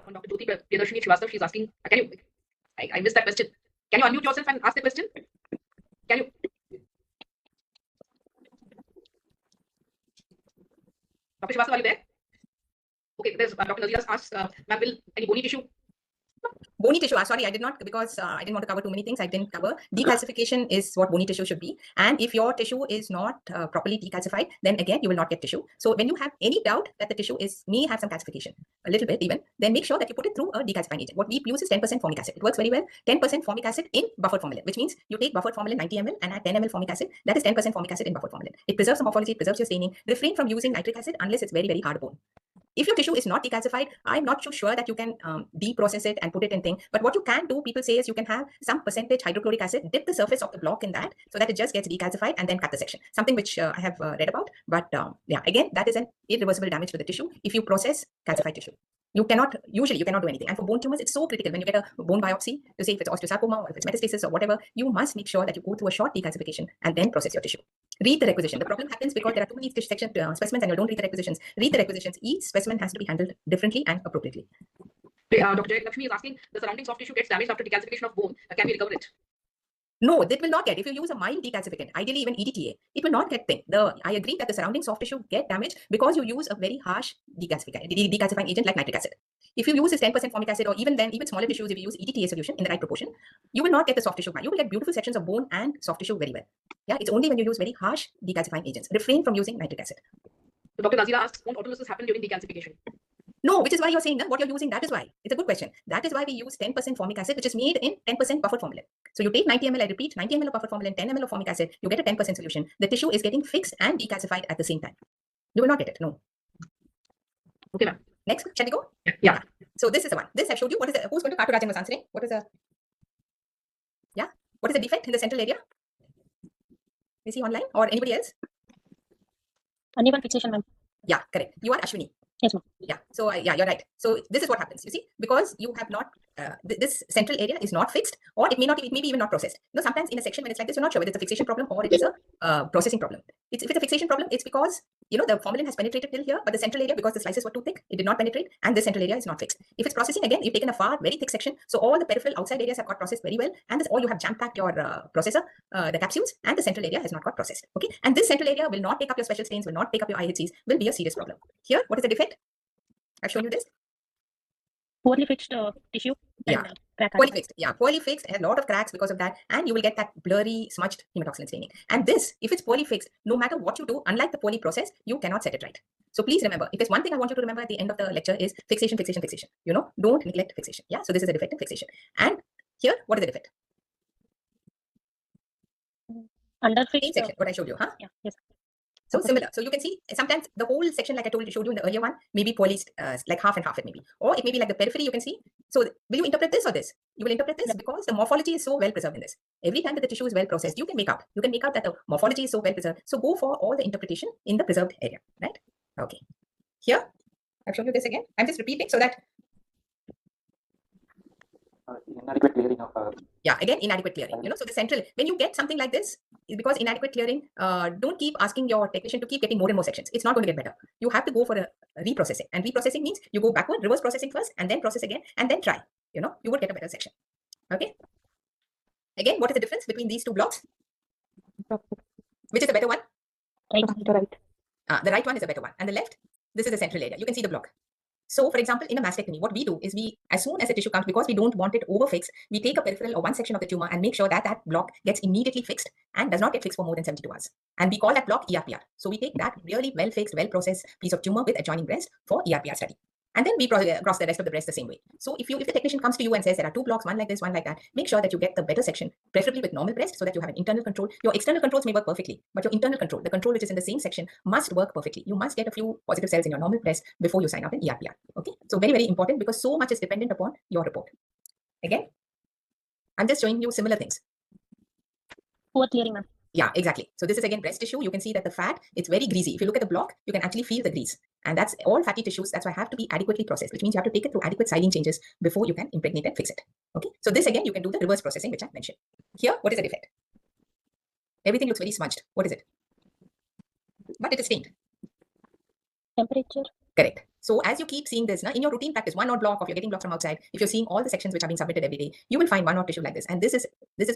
on Dr. Jyoti Priyadarshini Srivastava, she's asking, can you, I missed that question. Can you unmute yourself and ask the question? Can you? Dr. Srivastava, are you there? Okay, there's Dr. Nazira asks, ma'am, will any bony tissue? Bony tissue, sorry, I did not, because I didn't want to cover too many things. I didn't cover. Decalcification is what bony tissue should be. And if your tissue is not properly decalcified, then again, you will not get tissue. So when you have any doubt that the tissue may have some calcification, a little bit even, then make sure that you put it through a decalcifying agent. What we use is 10% formic acid. It works very well. 10% formic acid in buffered formalin, which means you take buffered formalin 90 ml and add 10 ml formic acid. That is 10% formic acid in buffered formalin. It preserves the morphology, it preserves your staining. Refrain from using nitric acid unless it's very, very hard bone. If your tissue is not decalcified, I'm not too sure that you can deprocess it and put it in thing. But what you can do, people say, is you can have some percentage hydrochloric acid, dip the surface of the block in that so that it just gets decalcified and then cut the section. Something which I have read about. But yeah, again, that is an irreversible damage to the tissue if you process calcified tissue. Usually you cannot do anything. And for bone tumors, it's so critical when you get a bone biopsy to say if it's osteosarcoma or if it's metastasis or whatever, you must make sure that you go through a short decalcification and then process your tissue. Read the requisition. The problem happens because there are too many section specimens and you don't read the requisitions. Read the requisitions. Each specimen has to be handled differently and appropriately. Dr. Jay Lakshmi is asking, the surrounding soft tissue gets damaged after decalcification of bone. Can we recover it? No, it will not get. If you use a mild decalcificant, ideally even EDTA, it will not get thing. I agree that the surrounding soft tissue get damaged because you use a very harsh decalcifying agent like nitric acid. If you use this 10% formic acid, or even smaller tissues, if you use EDTA solution in the right proportion, you will not get the soft tissue. You will get beautiful sections of bone and soft tissue very well. Yeah, it's only when you use very harsh decalcifying agents. Refrain from using nitric acid. So Dr. Nazira asks, won't autolysis happen during decalcification? No, which is why you're saying that what you're using, that is why. It's a good question. That is why we use 10% formic acid, which is made in 10% buffered formalin. So you take 90 ml, I repeat, 90 ml of buffered formalin, 10 ml of formic acid, you get a 10% solution. The tissue is getting fixed and decalcified at the same time. You will not get it, no. Okay, ma'am. Next, shall we go? Yeah. So this is the one. This I showed you. What is who's going to Katurajan was answering? What is the defect in the central area? Is he online or anybody else? Uneven fixation, ma'am. Yeah, correct. You are Ashwini. Yes, ma'am. Yeah. So yeah, you're right. So this is what happens. You see, because you have not this central area is not fixed, or it may be even not processed. Sometimes in a section when it's like this, you're not sure whether it's a fixation problem or it is a processing problem. If it's a fixation problem, it's because the formalin has penetrated till here, but the central area, because the slices were too thick, it did not penetrate, and the central area is not fixed. If it's processing, again, you've taken a very thick section, so all the peripheral outside areas have got processed very well, and this all you have jam-packed your processor, the capsules, and the central area has not got processed. Okay, and this central area will not take up your special stains, will not take up your IHCs, will be a serious problem. Here, what is the defect? I've shown you this. Poorly fixed tissue. Yeah. crack. Poorly fixed, yeah, poorly fixed, a lot of cracks because of that, and you will get that blurry, smudged hematoxylin staining. And this, if it's poorly fixed, no matter what you do, unlike the poorly processed, you cannot set it right. So please remember, if there's one thing I want you to remember at the end of the lecture is fixation, fixation, fixation. You know, don't neglect fixation. Yeah, so this is a defective fixation. And here, what is the defect? Underfixed. Same section, what I showed you, huh? Yeah. Yes. So similar. So you can see sometimes the whole section, like I showed you in the earlier one, may be poorly, like half and half it may be. Or it may be like the periphery, you can see. So will you interpret this or this? You will interpret this because the morphology is so well preserved in this. Every time that the tissue is well processed, you can make out. You can make out that the morphology is so well preserved. So go for all the interpretation in the preserved area, right? Okay. Here, I've shown you this again. I'm just repeating so that inadequate clearing of yeah, again, inadequate clearing. You know, so the central, when you get something like this, because inadequate clearing, don't keep asking your technician to keep getting more and more sections. It's not going to get better. You have to go for a reprocessing, and reprocessing means you go backward, reverse processing first, and then process again, and then try. You know, you would get a better section. Okay. Again, what is the difference between these two blocks? Which is the better one? Right. The right one is a better one, and the left, this is the central area. You can see the block. So, for example, in a mastectomy, what we do is we, as soon as the tissue comes, because we don't want it overfixed, we take a peripheral or one section of the tumor and make sure that that block gets immediately fixed and does not get fixed for more than 72 hours. And we call that block ERPR. So we take that really well fixed, well processed piece of tumor with adjoining breast for ERPR study. And then we cross the rest of the breast the same way. So if the technician comes to you and says there are two blocks, one like this, one like that, make sure that you get the better section, preferably with normal breast, so that you have an internal control. Your external controls may work perfectly, but your internal control, the control which is in the same section, must work perfectly. You must get a few positive cells in your normal breast before you sign up an ERPR. Okay, so very, very important because so much is dependent upon your report. Again, I'm just showing you similar things. Poor clearing, ma'am. Yeah, exactly. So this is again breast tissue. You can see that the fat, it's very greasy. If you look at the block, you can actually feel the grease. And that's all fatty tissues. That's why I have to be adequately processed, which means you have to take it through adequate siling changes before you can impregnate and fix it. Okay. So this again, you can do the reverse processing, which I mentioned. Here, what is the defect? Everything looks very smudged. What is it? But it is stained. Temperature. Correct. So as you keep seeing this, in your routine practice, one odd block, or if you're getting blocks from outside, if you're seeing all the sections which are being submitted every day, you will find one odd tissue like this. And this is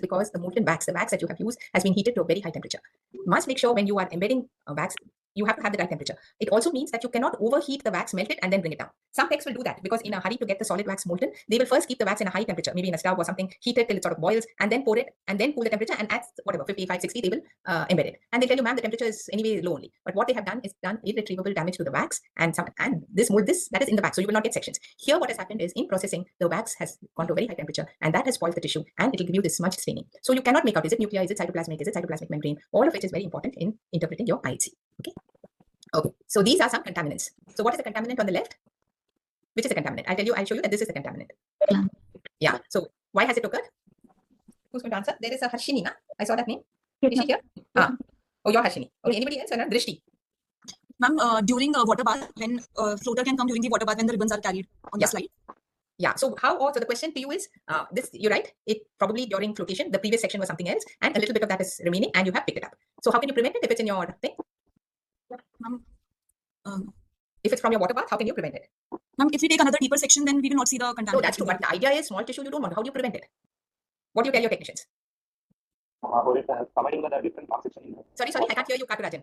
because the molten wax, the wax that you have used, has been heated to a very high temperature. You must make sure when you are embedding wax, you have to have the right temperature. It also means that you cannot overheat the wax, melt it, and then bring it down. Some techs will do that because in a hurry to get the solid wax molten, they will first keep the wax in a high temperature, maybe in a stove or something, heat it till it sort of boils, and then pour it, and then cool the temperature, and at whatever, 55, 60, they will embed it. And they tell you, ma'am, the temperature is anyway low only. But what they have done is done irretrievable damage to the wax, and this mold, that is in the wax, so you will not get sections. Here, what has happened is in processing, the wax has gone to a very high temperature, and that has spoiled the tissue, and it will give you this smudged staining. So you cannot make out, is it nuclear, is it cytoplasmic membrane? All of which is very important in interpreting your IHC. Okay. Okay, so these are some contaminants. So what is the contaminant on the left? Which is the contaminant? I'll show you that this is the contaminant. Yeah. So why has it occurred? Who's going to answer? There is a Harshini, na? I saw that name. Is she here? Oh, you're Harshini. Okay, anybody else? Drishti. Ma'am, during water bath, when floater can come during the water bath when the ribbons are carried on the slide. Yeah. So so the question to you is, this, you're right. It probably during flotation, the previous section was something else, and a little bit of that is remaining, and you have picked it up. So how can you prevent it if it's in your thing? If it's from your water bath, how can you prevent it? Ma'am, if we take another deeper section, then we will not see the contaminant. No, that's true. But the idea is small tissue you don't want. How do you prevent it? What do you tell your technicians? Avoiding the different block section. Sorry, I can't hear you, Katurajan.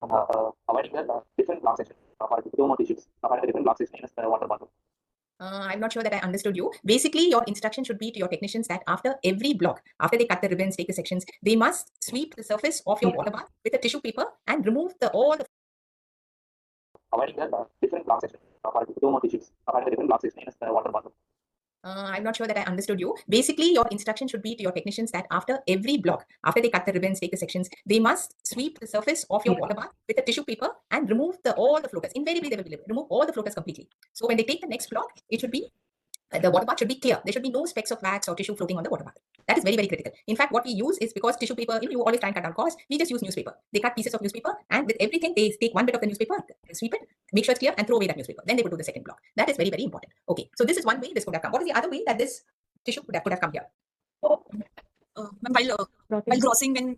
Avoiding the different block section for tumor tissues. Avoiding the different block section in the water bath. I'm not sure that I understood you. Basically, your instruction should be to your technicians that after every block, after they cut the ribbons, take the sections, they must sweep the surface of your water bath with a tissue paper and remove all the avoiding the different block section for tumor tissues. Avoiding the different block section in the water bath. I'm not sure that I understood you. Basically, your instruction should be to your technicians that after every block, after they cut the ribbons, take the sections, they must sweep the surface of your water bath with a tissue paper and remove all the floaters. Invariably, they will remove all the floaters completely. So when they take the next block, it should be the water bath should be clear. There should be no specks of wax or tissue floating on the water bath. That is very, very critical. In fact, what we use is, because tissue paper, you always try and cut down costs, we just use newspaper. They cut pieces of newspaper, and with everything, they take one bit of the newspaper, sweep it, make sure it's clear, and throw away that newspaper. Then they would do the second block. That is very, very important. Okay, so this is one way this could have come. What is the other way that this tissue could have come here? Ma'am, while grossing, when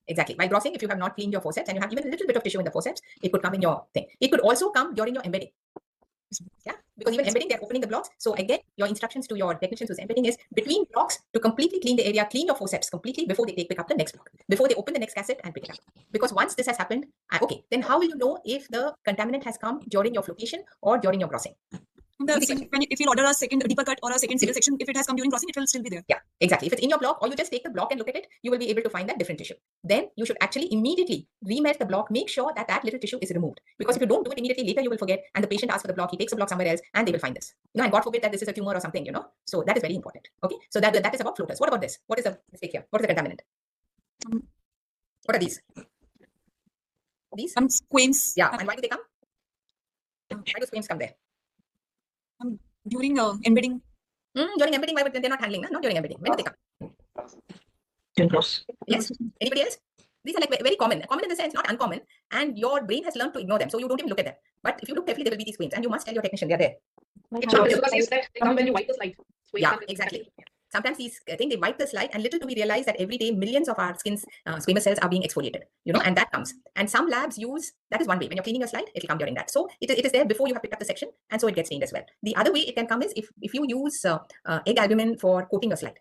exactly. While grossing, if you have not cleaned your forceps and you have even a little bit of tissue in the forceps, it could come in your thing. It could also come during your embedding. Yeah, because even embedding, they're opening the blocks. So again, your instructions to your technicians who's embedding is between blocks to completely clean the area, clean your forceps completely before they pick up the next block, before they open the next cassette and pick it up. Because once this has happened, okay, then how will you know if the contaminant has come during your flotation or during your grossing? If you order a second deeper cut or a second serial section, if it has come during crossing, it will still be there. Yeah, exactly. If it's in your block, or you just take the block and look at it, you will be able to find that different tissue. Then you should actually immediately remesh the block, make sure that that little tissue is removed. Because if you don't do it immediately, later you will forget, and the patient asks for the block, he takes the block somewhere else, and they will find this. And God forbid that this is a tumor or something, So that is very important. Okay, so that is about floaters. What about this? What is the mistake here? What is the contaminant? What are these? These? Squames. Yeah, and why do they come? Why do squames come there? During embedding. During embedding, why would they're not handling? Not during embedding. When do they come? Yes. Anybody else? These are like very common. Common in the sense, not uncommon. And your brain has learned to ignore them, so you don't even look at them. But if you look carefully, there will be these squames, and you must tell your technician they're there. So because you said they come when you wipe the slide. So Yeah, exactly. Sometimes I think they wipe the slide, and little do we realize that every day millions of our skin's squamous cells are being exfoliated, and that comes. And some labs use, that is one way, when you're cleaning a slide, it'll come during that. So it is there before you have picked up the section, and so it gets stained as well. The other way it can come is if you use egg albumin for coating a slide,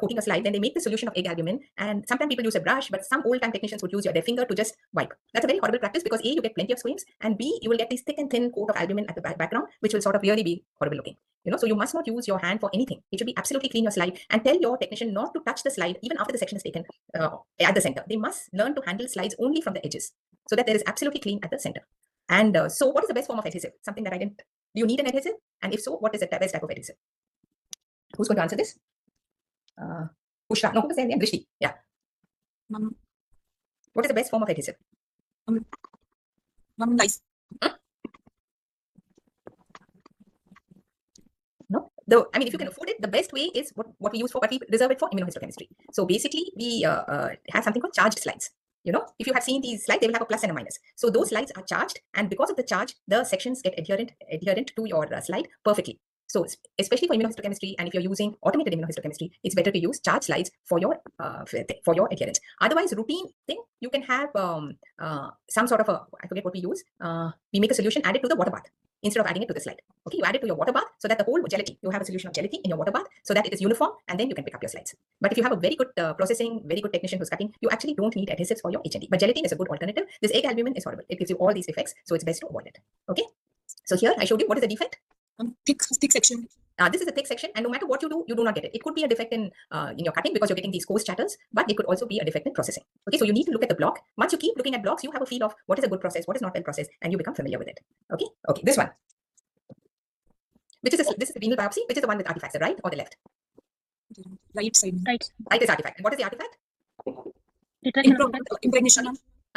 coating a slide, then they make the solution of egg albumin, and sometimes people use a brush, but some old time technicians would use their finger to just wipe. That's a very horrible practice, because A, you get plenty of squames, and B, you will get this thick and thin coat of albumin at the background, which will sort of really be horrible looking. So you must not use your hand for anything. It should be absolutely clean your slide, and tell your technician not to touch the slide even after the section is taken at the center. They must learn to handle slides only from the edges, so that there is absolutely clean at the center. And so what is the best form of adhesive? Something that I didn't. Do you need an adhesive? And if so, what is the best type of adhesive? Who's going to answer this? Pushra. No, who was their name? Drishti. Yeah. What is the best form of adhesive? Nice. No, I mean, if you can afford it, the best way is what we use for, what we reserve it for, immunohistochemistry. So basically, we have something called charged slides. If you have seen these slides, they will have a plus and a minus. So those slides are charged, and because of the charge, the sections get adherent to your slide perfectly. So especially for immunohistochemistry, and if you're using automated immunohistochemistry, it's better to use charged slides for your adherence. Otherwise, routine thing, you can have some sort of I forget what we use. We make a solution, add it to the water bath instead of adding it to the slide. Okay, you add it to your water bath so that the whole gelatin, you have a solution of gelatin in your water bath so that it is uniform, and then you can pick up your slides. But if you have a very good processing, very good technician who's cutting, you actually don't need adhesives for your HND. But gelatin is a good alternative. This egg albumin is horrible. It gives you all these effects, so it's best to avoid it. Okay. So here I showed you what is the defect. Thick section. This is a thick section, and no matter what you do, you do not get it. It could be a defect in your cutting because you're getting these coarse chatters, but it could also be a defect in processing. Okay, so you need to look at the block. Once you keep looking at blocks, you have a feel of what is a good process, what is not well processed, and you become familiar with it. Okay, this one. This is a renal biopsy, which is the one with artifacts, the right or the left? Right side. Right is artifact. And what is the artifact?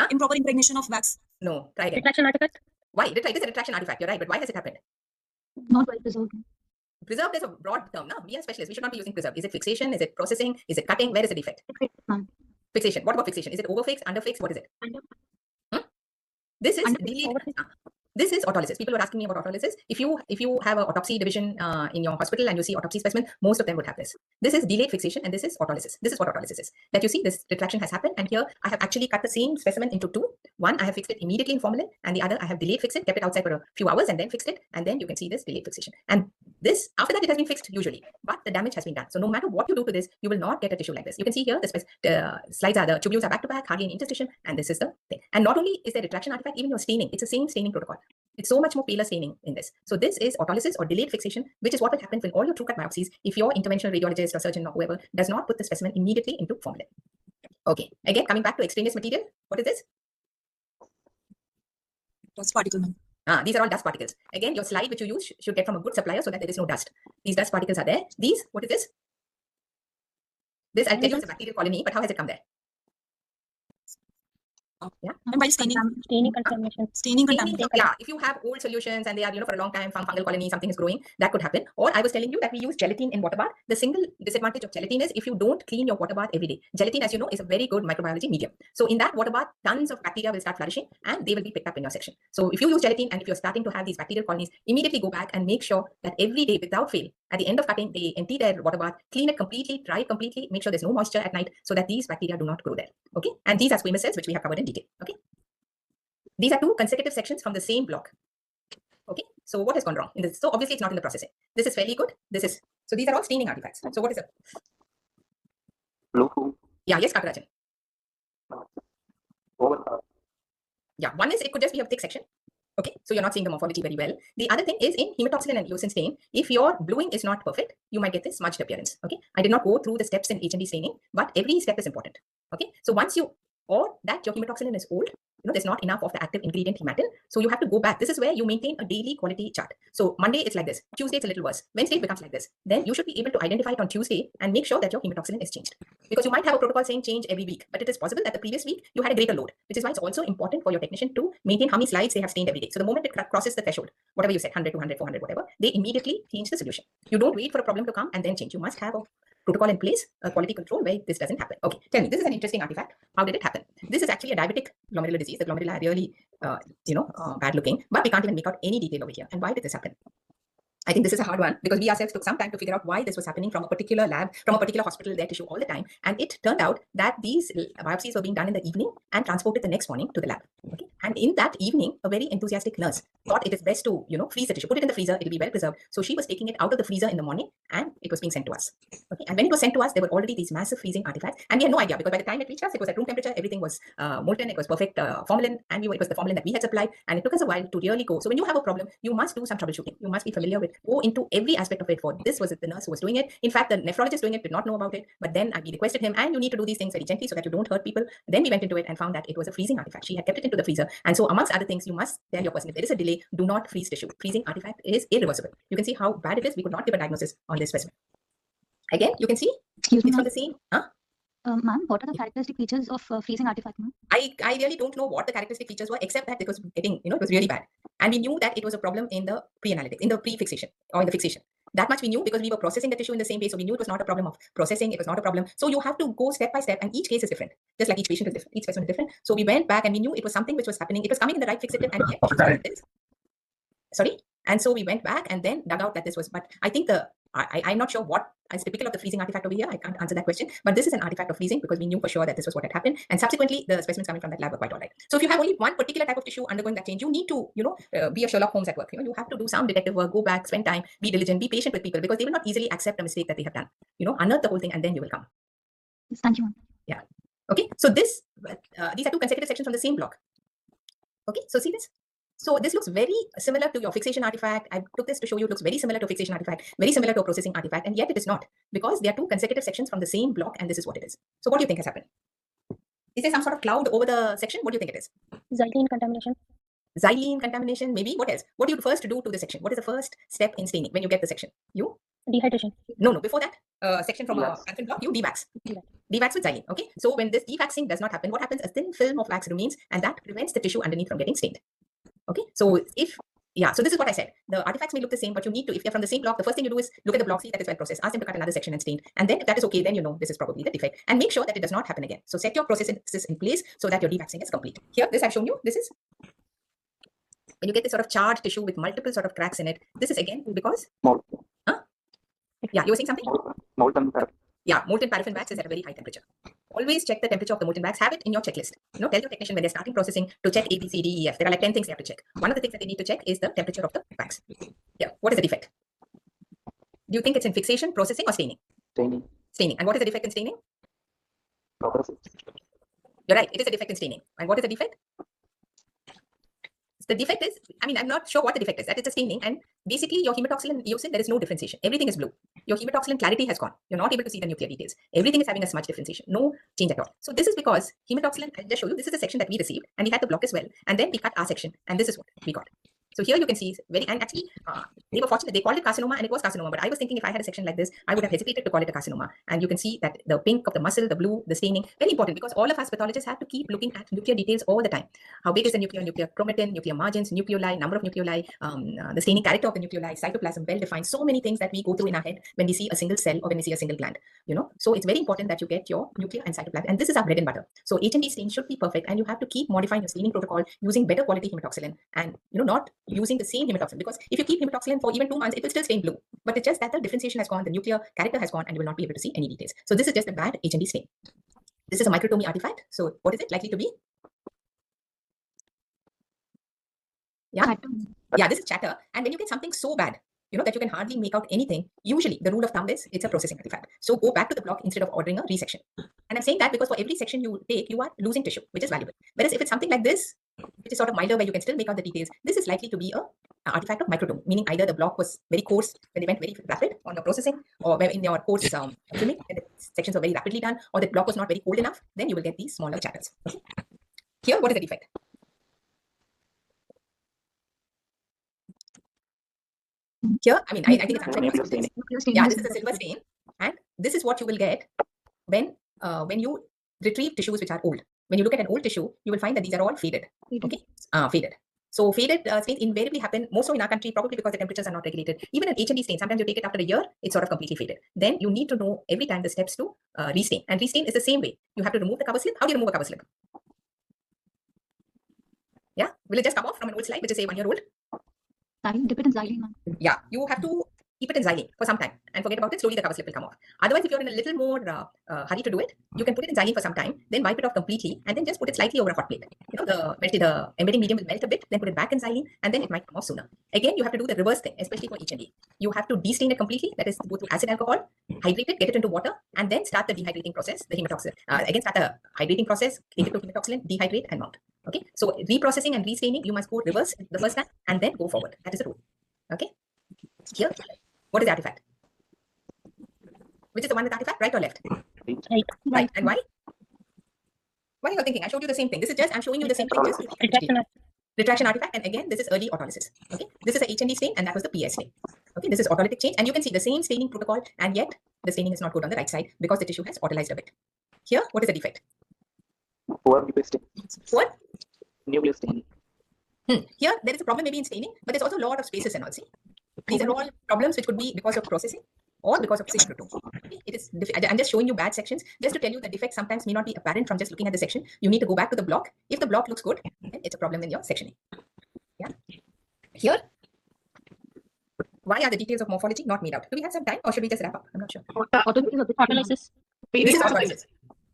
Improper impregnation of wax. No, try again. Retraction artifact? Why? It is a retraction artifact. You're right, but why has it happened? Not well preserved. Preserved is a broad term. No, we are specialists. We should not be using preserved. Is it fixation? Is it processing? Is it cutting? Where is the defect? Fixation. What about fixation? Is it overfixed, underfixed? What is it? This is delayed. This is autolysis. People were asking me about autolysis. If you have an autopsy division in your hospital and you see autopsy specimen, most of them would have this. This is delayed fixation, and this is autolysis. This is what autolysis is. That you see, this retraction has happened, and here I have actually cut the same specimen into two. One I have fixed it immediately in formalin, and the other I have delayed fixed it, kept it outside for a few hours, and then fixed it, and then you can see this delayed fixation. And this, after that, it has been fixed usually, but the damage has been done. So no matter what you do to this, you will not get a tissue like this. You can see here the slides are, the tubules are back to back, hardly any interstitial, and this is the thing. And not only is there retraction artifact, even your staining, it's the same staining protocol. It's so much more paler staining in this. So this is autolysis or delayed fixation, which is what will happen in all your true cut biopsies if your interventional radiologist or surgeon or whoever does not put the specimen immediately into formalin. Okay, again, coming back to extraneous material, what is this? Dust particle. These are all dust particles. Again, your slide which you use should get from a good supplier so that there is no dust. These dust particles are there. These, what is this? This, I'll tell you, it's a bacterial colony, but how has it come there? Yeah. And by staining. Staining contamination. Staining contamination. Yeah, if you have old solutions and they are, for a long time, fungal colony, something is growing, that could happen. Or I was telling you that we use gelatin in water bath. The single disadvantage of gelatin is if you don't clean your water bath every day. Gelatin, as you know, is a very good microbiology medium. So in that water bath, tons of bacteria will start flourishing and they will be picked up in your section. So if you use gelatin and if you're starting to have these bacterial colonies, immediately go back and make sure that every day, without fail, at the end of cutting, they empty their water bath, clean it completely, dry it completely, make sure there's no moisture at night so that these bacteria do not grow there. Okay. And these are squamous cells, which we have covered in detail. Okay. These are two consecutive sections from the same block. Okay, so what has gone wrong in this? So obviously it's not in the processing. This is fairly good. So these are all staining artifacts. So what is it? Yeah, yes, Kakarajan. Yeah, one is it could just be a thick section. Okay, so you're not seeing the morphology very well. The other thing is in hematoxylin and eosin stain, if your bluing is not perfect, you might get this smudged appearance. Okay, I did not go through the steps in H&D staining, but every step is important. Okay, so once you, or that your hematoxylin is old, there's not enough of the active ingredient hematin, so you have to go back. This is where you maintain a daily quality chart. So Monday it's like this, Tuesday it's a little worse, Wednesday it becomes like this. Then you should be able to identify it on Tuesday and make sure that your hematoxylin is changed. Because you might have a protocol saying change every week, but it is possible that the previous week you had a greater load, which is why it's also important for your technician to maintain how many slides they have stained every day. So the moment it crosses the threshold, whatever you said, 100, 200, 400, whatever, they immediately change the solution. You don't wait for a problem to come and then change. You must have a protocol in place, a quality control where this doesn't happen. Okay, tell me, this is an interesting artifact. How did it happen? This is actually a diabetic glomerular disease. The glomeruli are really, bad looking, but we can't even make out any detail over here. And why did this happen? I think this is a hard one because we ourselves took some time to figure out why this was happening from a particular lab, from a particular hospital, their tissue all the time. And it turned out that these biopsies were being done in the evening and transported the next morning to the lab. Okay? And in that evening, a very enthusiastic nurse thought it is best to, freeze the tissue, put it in the freezer, it'll be well preserved. So she was taking it out of the freezer in the morning and it was being sent to us. Okay? And when it was sent to us, there were already these massive freezing artifacts. And we had no idea because by the time it reached us, it was at room temperature, everything was molten, it was perfect formalin, and it was the formalin that we had supplied. And it took us a while to really go. So when you have a problem, you must do some troubleshooting. You must be familiar with, go into every aspect of it. For this was it the nurse who was doing it. In fact, the nephrologist doing it did not know about it, but then we requested him, and you need to do these things very gently so that you don't hurt people. Then we went into it and found that it was a freezing artifact. She had kept it into the freezer. And so amongst other things, you must tell your person, if there is a delay, do not freeze tissue. Freezing artifact is irreversible. You can see how bad it is. We could not give a diagnosis on this specimen. Again, you can see Excuse me, it's from the same. ma'am, what are the characteristic features of freezing artifact, ma'am? I really don't know what the characteristic features were, except that it was getting, it was really bad. And we knew that it was a problem in the pre-analytics, in the pre-fixation or in the fixation. That much we knew because we were processing the tissue in the same way. So we knew it was not a problem of processing. It was not a problem. So you have to go step by step, and each case is different. Just like each patient is different, each specimen is different. So we went back and we knew it was something which was happening. It was coming in the right fixative, and yet issues like this. Sorry. And so we went back and then dug out that this was, but I think I'm not sure what is typical of the freezing artifact over here. I can't answer that question, but this is an artifact of freezing because we knew for sure that this was what had happened. And subsequently, the specimens coming from that lab were quite all right. So if you have only one particular type of tissue undergoing that change, you need to, be a Sherlock Holmes at work. You have to do some detective work, go back, spend time, be diligent, be patient with people because they will not easily accept a mistake that they have done. Unearth the whole thing and then you will come. Yes, thank you, ma'am. Yeah. Okay. So these are two consecutive sections from the same block. Okay. So see this. So this looks very similar to your fixation artifact. I took this to show you it looks very similar to a fixation artifact, very similar to a processing artifact, and yet it is not because they are two consecutive sections from the same block, and this is what it is. So what do you think has happened? Is there some sort of cloud over the section? What do you think it is? Xylene contamination. Xylene contamination, maybe. What else? What do you first do to the section? What is the first step in staining when you get the section? Dehydration. No. Before that, section from a paraffin block, you dewax. Dewax with xylene. Okay. So when this dewaxing does not happen, what happens? A thin film of wax remains, and that prevents the tissue underneath from getting stained. Okay, so so this is what I said. The artifacts may look the same, but you need to, if they're from the same block, the first thing you do is look at the block, see that it's well processed, ask them to cut another section and stain. And then if that is okay, then this is probably the defect. And make sure that it does not happen again. So set your processes in place so that your dewaxing is complete. Here, this I've shown you, this is, when you get this sort of charred tissue with multiple sort of cracks in it, this is again because, yeah, you were saying something? Molten. Yeah, molten paraffin wax is at a very high temperature. Always check the temperature of the molten wax. Have it in your checklist. Tell your technician when they're starting processing to check A, B, C, D, E, F. There are like 10 things they have to check. One of the things that they need to check is the temperature of the wax. Yeah. What is the defect? Do you think it's in fixation, processing, or staining? Staining. And what is the defect in staining? You're right. It is a defect in staining. And what is the defect? The defect is, I'm not sure what the defect is. That it's a staining, and basically your hematoxylin and eosin, there is no differentiation. Everything is blue. Your hematoxylin clarity has gone. You're not able to see the nuclear details. Everything is having a smudge differentiation. No change at all. So this is because hematoxylin, I'll just show you, this is the section that we received, and we had the block as well. And then we cut our section, and this is what we got. So here you can see and actually they were fortunate. They called it carcinoma, and it was carcinoma. But I was thinking if I had a section like this, I would have hesitated to call it a carcinoma. And you can see that the pink of the muscle, the blue, the staining, very important because all of us pathologists have to keep looking at nuclear details all the time. How big is the nuclear chromatin, nuclear margins, nuclei, number of nuclei, the staining character of the nuclei, cytoplasm, well defined. So many things that we go through in our head when we see a single cell or when we see a single gland. So it's very important that you get your nuclear and cytoplasm. And this is our bread and butter. So H&D stain should be perfect, and you have to keep modifying your staining protocol using better quality hematoxylin and not using the same hematoxylin. Because if you keep hematoxylin for even 2 months, it will still stain blue. But it's just that the differentiation has gone, the nuclear character has gone, and you will not be able to see any details. So this is just a bad H&D stain. This is a microtomy artifact. So what is it likely to be? Yeah, this is chatter. And when you get something so bad, that you can hardly make out anything, usually the rule of thumb is it's a processing artifact. So go back to the block instead of ordering a resection. And I'm saying that because for every section you take, you are losing tissue, which is valuable. Whereas if it's something like this, which is sort of milder where you can still make out the details. This is likely to be a artifact of microtome, meaning either the block was very coarse when they went very rapid on the processing, or when in your course filming, when the sections were very rapidly done, or the block was not very cold enough, then you will get these smaller channels. Okay. Here, what is the defect? Here, I mean, I think it's actually yeah, this is a silver stain, and this is what you will get when you retrieve tissues which are old. When you look at an old tissue, you will find that these are all faded. Okay, faded. So faded stains invariably happen more so in our country, probably because the temperatures are not regulated. Even an H&D stain, sometimes you take it after a year, it's sort of completely faded. Then you need to know every time the steps to restain. And restain is the same way. You have to remove the cover slip. How do you remove a cover slip? Yeah, will it just come off from an old slide, which is say 1 year old? Dip it in xylene, ma'am. Yeah, you have to keep it in xylene for some time and forget about it. Slowly the cover slip will come off. Otherwise, if you're in a little more hurry to do it, you can put it in xylene for some time, then wipe it off completely, and then just put it slightly over a hot plate. You know, the embedding medium will melt a bit, then put it back in xylene, and then it might come off sooner. Again, you have to do the reverse thing, especially for H&D. You have to destain it completely, that is, go through acid alcohol, hydrate it, get it into water, and then start the dehydrating process, the hematoxylin. Again, start the hydrating process, take it to hematoxylin, dehydrate, and mount. Okay, so reprocessing and restaining, you must go reverse the first time and then go forward. That is the rule. Okay, here, what is the artifact? Which is the one with artifact, right or left? Right. And why? What are you thinking? I showed you the same thing. This is just, I'm showing you the same thing. Just retraction artifact. And again, this is early autolysis. Okay, this is a H&D stain, and that was the PS stain. Okay, this is autolytic change, and you can see the same staining protocol, and yet the staining is not good on the right side because the tissue has autolyzed a bit. Here, what is the defect? Poor nucleus stain. What? Nucleus stain. Here, there is a problem maybe in staining, but there's also a lot of spaces and all. See, these are all problems which could be because of processing or because of microtome. It is. I'm just showing you bad sections just to tell you the defect sometimes may not be apparent from just looking at the section. You need to go back to the block. If the block looks good, then it's a problem in your sectioning. Yeah. Here, why are the details of morphology not made out? Do we have some time, or should we just wrap up? I'm not sure. Autolysis. This is autolysis.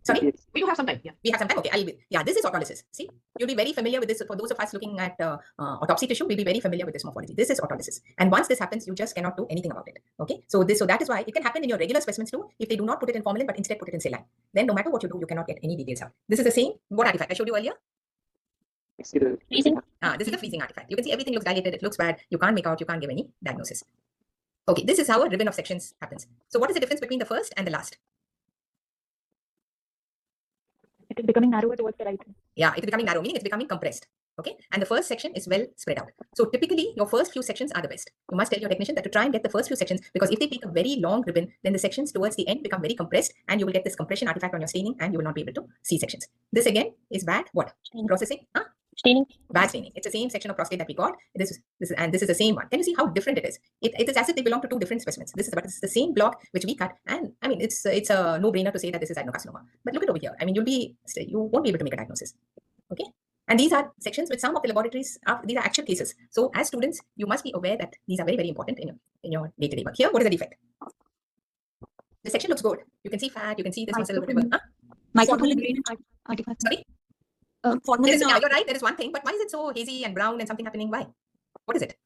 Sorry, We do have some time. Yeah. we have some time. Okay, yeah, this is autolysis. See, you'll be very familiar with this. For those of us looking at autopsy tissue, we'll be very familiar with this morphology. This is autolysis, and once this happens, you just cannot do anything about it. Okay, so that is why it can happen in your regular specimens too. If they do not put it in formalin, but instead put it in saline, then no matter what you do, you cannot get any details out. This is the same what artifact I showed you earlier. Freezing. This is the freezing artifact. You can see everything looks dilated. It looks bad. You can't make out. You can't give any diagnosis. Okay, this is how a ribbon of sections happens. So what is the difference between the first and the last? It is becoming narrower towards the right. Yeah, it's becoming narrow, meaning it's becoming compressed. Okay, and the first section is well spread out. So typically, your first few sections are the best. You must tell your technician that to try and get the first few sections, because if they take a very long ribbon, then the sections towards the end become very compressed, and you will get this compression artifact on your staining, and you will not be able to see sections. This again is bad. What? Processing? Staining. Bad staining. It's the same section of prostate that we got. This is the same one. Can you see how different it is? It is as if they belong to two different specimens. This is the same block which we cut, and I mean it's a no-brainer to say that this is adenocarcinoma. But look at over here. I mean you won't be able to make a diagnosis. Okay. And these are sections with some of the laboratories. These are actual cases. So as students, you must be aware that these are very, very important in your day-to-day work. Here, what is the defect? The section looks good. You can see fat. You can see this muscle. Microformalin artifact. Sorry. Formalin. Yeah, you're right. There is one thing, but why is it so hazy and brown and something happening? Why? What is it?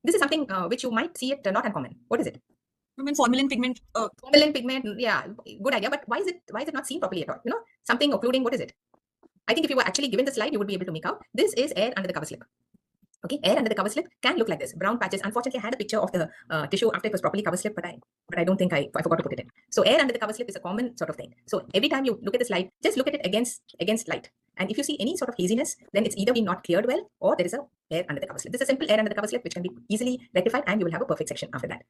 This is something which you might see it not uncommon. What is it? Formalin pigment. Formalin pigment. Yeah, good idea. But why is it not seen properly at all? You know, something occluding. What is it? I think if you were actually given the slide, you would be able to make out. This is air under the cover slip. Okay, air under the cover slip can look like this, brown patches. Unfortunately, I had a picture of the tissue after it was properly cover slip, but I don't think I forgot to put it in. So air under the cover slip is a common sort of thing. So every time you look at the slide, just look at it against light. And if you see any sort of haziness, then it's either been not cleared well, or there is a air under the cover slip. This is a simple air under the cover slip, which can be easily rectified, and you will have a perfect section after that.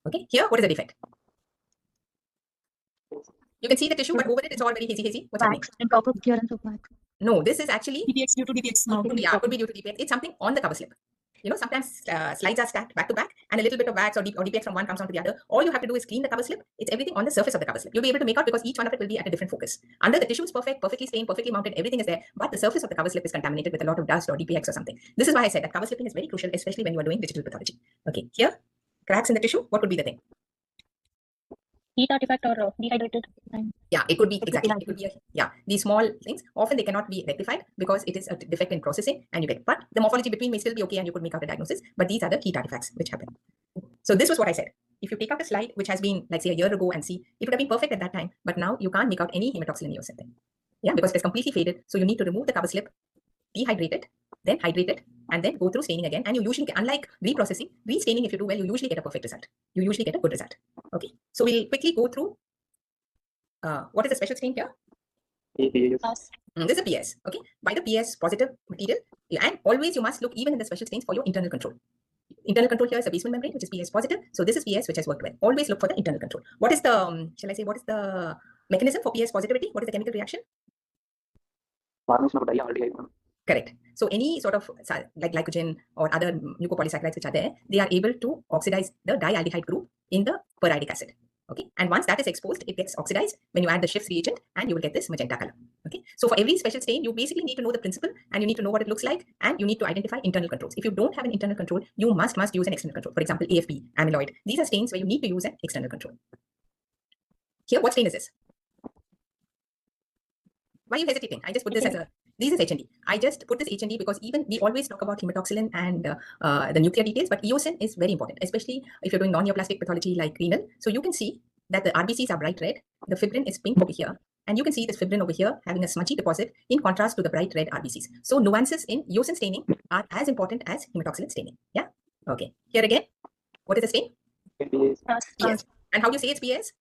Okay, here, what is the defect? You can see the tissue, but over it, it's all very hazy. What's happening? Improper clearance of wax. No, this is actually DPX due to DPX. Yeah, could be due to DPX. It's something on the cover slip. You know, sometimes slides are stacked back to back, and a little bit of wax or DPX from one comes onto the other. All you have to do is clean the cover slip. It's everything on the surface of the cover slip. You'll be able to make out because each one of it will be at a different focus. Under, the tissue is perfect, perfectly stained, perfectly mounted, everything is there, but the surface of the cover slip is contaminated with a lot of dust or DPX or something. This is why I said that cover slipping is very crucial, especially when you are doing digital pathology. Okay, here, cracks in the tissue, what would be the thing? Heat artifact or dehydrated. Yeah, it could be exactly. It could be these small things. Often they cannot be rectified because it is a defect in processing, and you get. But the morphology between may still be okay, and you could make out a diagnosis. But these are the heat artifacts which happen. So this was what I said. If you take out a slide which has been, like, say, a year ago and see, it would have been perfect at that time. But now you can't make out any hematoxylin in your sample. Yeah, because it's completely faded. So you need to remove the cover slip, dehydrate it, then hydrate it, and then go through staining again. And you usually get, unlike reprocessing, restaining, if you do well, you usually get a perfect result. You usually get a good result. Okay, so we'll quickly go through what is the special stain here? Yes. This is a PS. Okay, by the PS positive material, and always you must look even in the special stains for your internal control. Internal control here is the basement membrane, which is PS positive. So this is PS, which has worked well. Always look for the internal control. What is the, shall I say, what is the mechanism for PS positivity? What is the chemical reaction? Formation of dialdehyde. Correct. So any sort of like glycogen or other mucopolysaccharides which are there, they are able to oxidize the dialdehyde group in the periodic acid. Okay, and once that is exposed, it gets oxidized when you add the Schiff's reagent, and you will get this magenta color. Okay, so for every special stain, you basically need to know the principle, and you need to know what it looks like, and you need to identify internal controls. If you don't have an internal control, you must use an external control. For example, AFP, amyloid. These are stains where you need to use an external control. Here, what stain is this? Why are you hesitating? I just put this as a, this is HND. I just put this HND because even we always talk about hematoxylin and the nuclear details, but eosin is very important, especially if you're doing non-neoplastic pathology like renal. So you can see that the RBCs are bright red, the fibrin is pink over here, and you can see this fibrin over here having a smudgy deposit in contrast to the bright red RBCs. So nuances in eosin staining are as important as hematoxylin staining. Yeah. Okay. Here again, what is the stain? PS. And how do you say it's PS?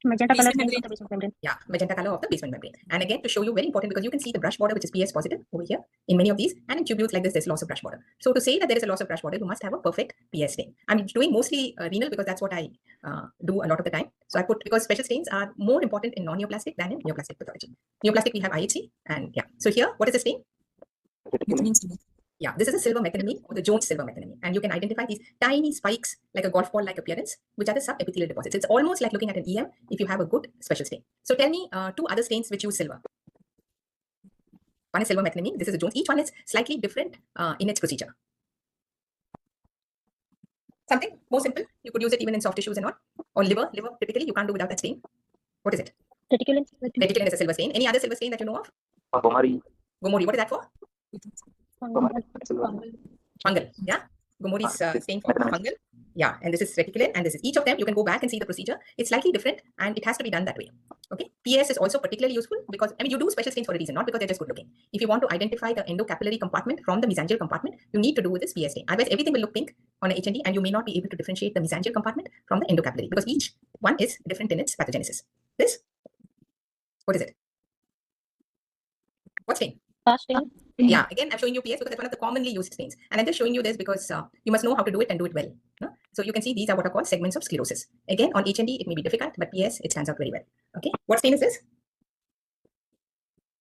Magenta color Basement stain of the basement membrane. Yeah, magenta color of the basement membrane. And again, to show you, very important, because you can see the brush border, which is PS positive over here in many of these, and in tubules like this, there's loss of brush border. So to say that there is a loss of brush border, you must have a perfect PS stain. I'm doing mostly renal because that's what I do a lot of the time. So I put, because special stains are more important in non-neoplastic than in neoplastic pathology. Neoplastic, we have IHC, and yeah. So here, what is the stain? Yeah, this is a silver mechanemy, or the Jones silver mechanemy. And you can identify these tiny spikes, like a golf ball-like appearance, which are the subepithelial deposits. It's almost like looking at an EM if you have a good special stain. So tell me two other stains which use silver. One is silver mechanemy, this is a Jones. Each one is slightly different in its procedure. Something more simple, you could use it even in soft tissues and all. Or liver, typically you can't do without that stain. What is it? Reticulin. Reticulin is a silver stain. Any other silver stain that you know of? Gomari. Gomori, what is that for? Fungal, yeah. Gomori's stain for fungal. Yeah, and this is reticulin, and this is, each of them, you can go back and see the procedure. It's slightly different, and it has to be done that way. Okay, PS is also particularly useful because, I mean, you do special stains for a reason, not because they're just good looking. If you want to identify the endocapillary compartment from the mesangial compartment, you need to do with this PS stain. Otherwise, everything will look pink on an HND, and you may not be able to differentiate the mesangial compartment from the endocapillary because each one is different in its pathogenesis. This, what is it? What stain? Stain. Yeah, again, I'm showing you PS because that's one of the commonly used stains. And I'm just showing you this because you must know how to do it and do it well. No? So you can see these are what are called segments of sclerosis. Again, on HND, it may be difficult, but PS, it stands out very well. Okay, what stain is this?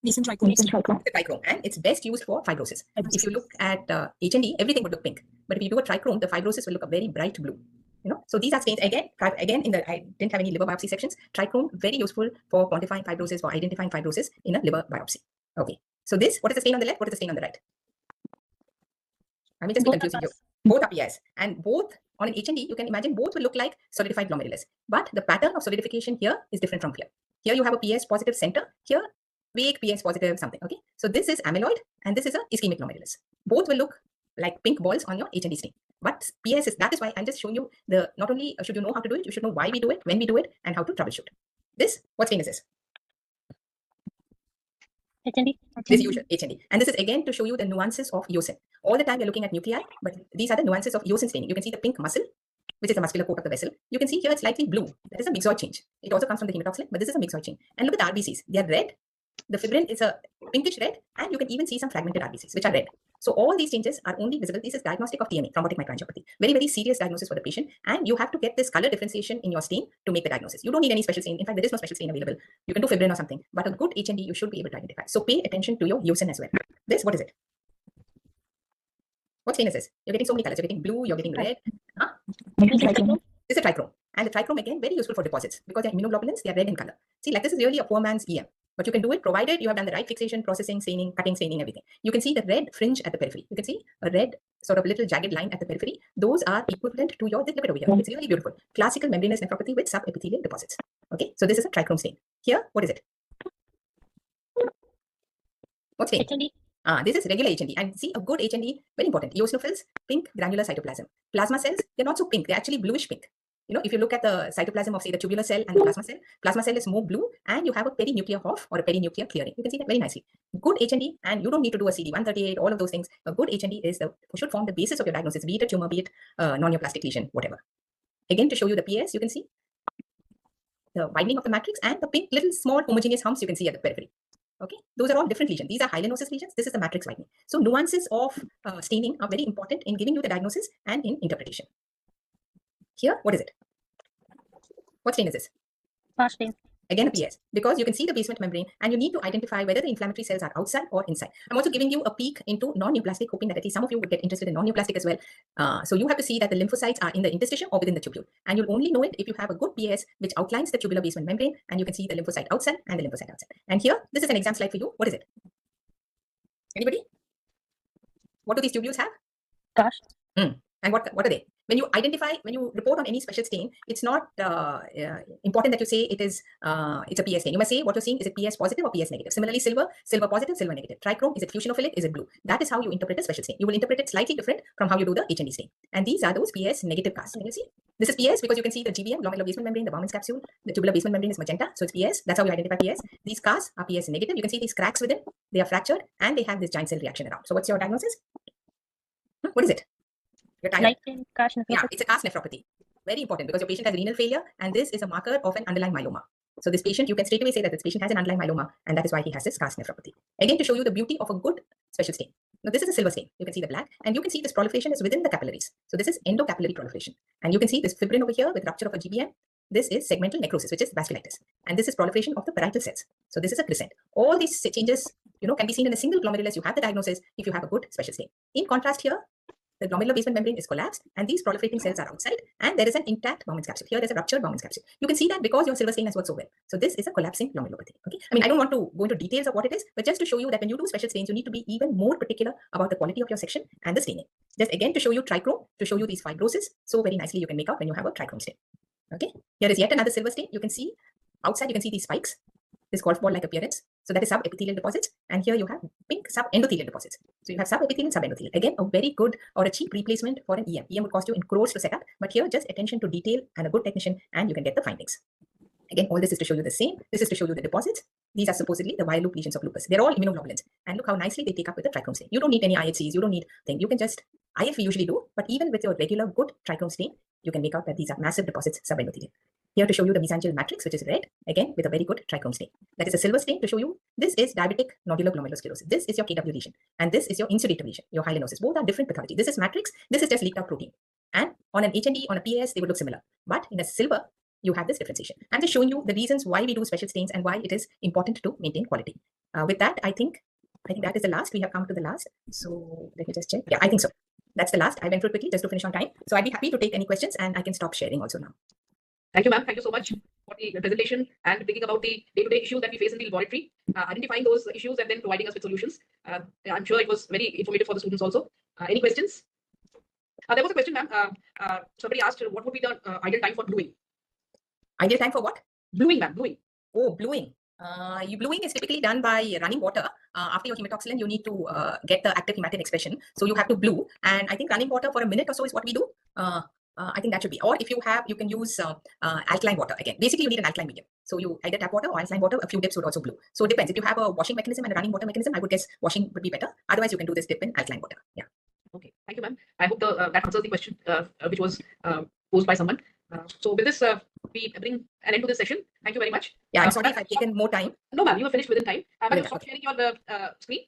Nascent trichrome. It's a trichrome, and it's best used for fibrosis. If you look at HND, everything would look pink. But if you do a trichrome, the fibrosis will look a very bright blue. You know, so these are stains again in the, I didn't have any liver biopsy sections. Trichrome, very useful for quantifying fibrosis, for identifying fibrosis in a liver biopsy. Okay. So this, what is the stain on the left? What is the stain on the right? I mean, just be confusing you. Both are PS, and both on an HND, you can imagine both will look like solidified glomerulus. But the pattern of solidification here is different from here. Here you have a PS positive center. Here, weak PS positive something. Okay. So this is amyloid, and this is a ischemic glomerulus. Both will look like pink balls on your HND stain. But PS is, that is why I'm just showing you the, not only should you know how to do it, you should know why we do it, when we do it, and how to troubleshoot. This, what stain is this? HND. This usual HND. And this is again to show you the nuances of eosin. All the time you're looking at nuclei, but these are the nuances of eosin staining. You can see the pink muscle, which is the muscular coat of the vessel. You can see here it's slightly blue. That is a myxoid change. It also comes from the hematoxylin, but this is a myxoid change. And look at the RBCs. They are red. The fibrin is a pinkish red, and you can even see some fragmented RBCs, which are red. So all these changes are only visible. This is diagnostic of TMA, thrombotic microangiopathy. Very, very serious diagnosis for the patient. And you have to get this color differentiation in your stain to make the diagnosis. You don't need any special stain. In fact, there is no special stain available. You can do fibrin or something, but a good HND you should be able to identify. So pay attention to your eosin as well. This, what is it? What stain is this? You're getting so many colors. You're getting blue, you're getting red. Huh? This is a trichrome. And the trichrome, again, very useful for deposits because they're immunoglobulins, they are red in color. See, like this is really a poor man's EM. But you can do it provided you have done the right fixation, processing, staining, cutting, staining, everything. You can see the red fringe at the periphery. You can see a red sort of little jagged line at the periphery. Those are equivalent to your, look at over here. It's really beautiful. Classical membranous nephropathy with subepithelial deposits. Okay, so this is a trichrome stain. Here, what is it? What stain? HND. This is regular HND. And see, a good HND, very important. Eosinophils, pink granular cytoplasm. Plasma cells, they're not so pink. They're actually bluish pink. if you look at the cytoplasm of say the tubular cell and the plasma cell is more blue, and you have a perinuclear off or a perinuclear clearing. You can see that very nicely. Good HND, and you don't need to do a CD138, all of those things. A good HND should form the basis of your diagnosis, be it a tumor, be it non-neoplastic lesion, whatever. Again, to show you the PS, you can see the widening of the matrix and the pink little small homogeneous humps you can see at the periphery. Okay, those are all different lesions. These are hyalinosis lesions. This is the matrix widening. So nuances of staining are very important in giving you the diagnosis and in interpretation. Here, what is it? What stain is this? Fast stain. Again, a PS, because you can see the basement membrane and you need to identify whether the inflammatory cells are outside or inside. I'm also giving you a peek into non-neoplastic, hoping that at least some of you would get interested in non-neoplastic as well. So you have to see that the lymphocytes are in the interstitium or within the tubule. And you'll only know it if you have a good PS which outlines the tubular basement membrane, and you can see the lymphocyte outside and the lymphocyte outside. And here, this is an exam slide for you. What is it? Anybody? What do these tubules have? Gosh. And what are they? When you identify, when you report on any special stain, it's not important that you say it is it's a PS stain. You must say what you're seeing, is it PS positive or PS negative? Similarly, silver positive, silver negative. Trichrome, is it fusionophilic, is it blue? That is how you interpret a special stain. You will interpret it slightly different from how you do the HND stain. And these are those PS negative casts. Can you see? This is PS because you can see the GBM, glomerular basement membrane, the Bowman's capsule. The tubular basement membrane is magenta, so it's PS. That's how you identify PS. These casts are PS negative. You can see these cracks within. They are fractured and they have this giant cell reaction around. So what's your diagnosis? What is it? You're tired. Light chain cast nephropathy. Yeah, it's a cast nephropathy. Very important because your patient has renal failure, and this is a marker of an underlying myeloma. So this patient, you can straight away say that this patient has an underlying myeloma, and that is why he has this cast nephropathy. Again, to show you the beauty of a good special stain. Now this is a silver stain. You can see the black, and you can see this proliferation is within the capillaries. So this is endocapillary proliferation, and you can see this fibrin over here with rupture of a GBM. This is segmental necrosis, which is vasculitis, and this is proliferation of the parietal cells. So this is a crescent. All these changes, can be seen in a single glomerulus. You have the diagnosis if you have a good special stain. In contrast, here, the glomerular basement membrane is collapsed, and these proliferating cells are outside, and there is an intact Bowman's capsule. Here there's a ruptured Bowman's capsule. You can see that because your silver stain has worked so well. So this is a collapsing glomerulopathy. Okay, I mean, I don't want to go into details of what it is, but just to show you that when you do special stains, you need to be even more particular about the quality of your section and the staining. Just again to show you trichrome, to show you these fibrosis, so very nicely you can make out when you have a trichrome stain. Okay, here is yet another silver stain. You can see outside, you can see these spikes, this golf ball like appearance. So that is subepithelial deposits, and here you have pink subendothelial deposits. So you have subepithelial and subendothelial. Again, a very good or a cheap replacement for an EM. EM would cost you in crores to set up, but here just attention to detail and a good technician, and you can get the findings. Again, all this is to show you the same. This is to show you the deposits. These are supposedly the wild loop lesions of lupus. They're all immunoglobulins, and look how nicely they take up with the trichrome stain. You don't need any IHCs. You don't need thing. You can just IF we usually do, but even with your regular good trichrome stain, you can make out that these are massive deposits subendothelial. Here to show you the mesangial matrix, which is red, again with a very good trichrome stain. That is a silver stain to show you this is diabetic nodular glomerulosclerosis. This is your KW lesion, and this is your insudative lesion, your hyalinosis. Both are different pathology. This is matrix, this is just leaked out protein. And on an HND, on a PS, they would look similar. But in a silver, you have this differentiation. I'm just showing you the reasons why we do special stains and why it is important to maintain quality. With that, I think that is the last. We have come to the last. So let me just check. Yeah, I think so. That's the last. I went through it quickly just to finish on time. So I'd be happy to take any questions, and I can stop sharing also now. Thank you, ma'am. Thank you so much for the presentation and thinking about the day-to-day issues that we face in the laboratory, identifying those issues and then providing us with solutions. I'm sure it was very informative for the students also. Any questions? There was a question, ma'am. Somebody asked what would be the ideal time for bluing? Ideal time for what? Bluing, ma'am. Bluing. Oh, bluing. Bluing is typically done by running water. After your hematoxylin, you need to get the active hematin expression. So you have to blue. And I think running water for a minute or so is what we do. I think that should be. Or if you have, you can use alkaline water again. Basically, you need an alkaline medium. So you either tap water or alkaline water. A few dips would also blue. So it depends. If you have a washing mechanism and a running water mechanism, I would guess washing would be better. Otherwise, you can do this dip in alkaline water. Yeah. Okay. Thank you, ma'am. I hope that answers the question which was posed by someone. So with this, we bring an end to this session. Thank you very much. Yeah, I'm sorry if I've taken more time. No, ma'am, you have finished within time. Ma'am, stop Okay. sharing your screen.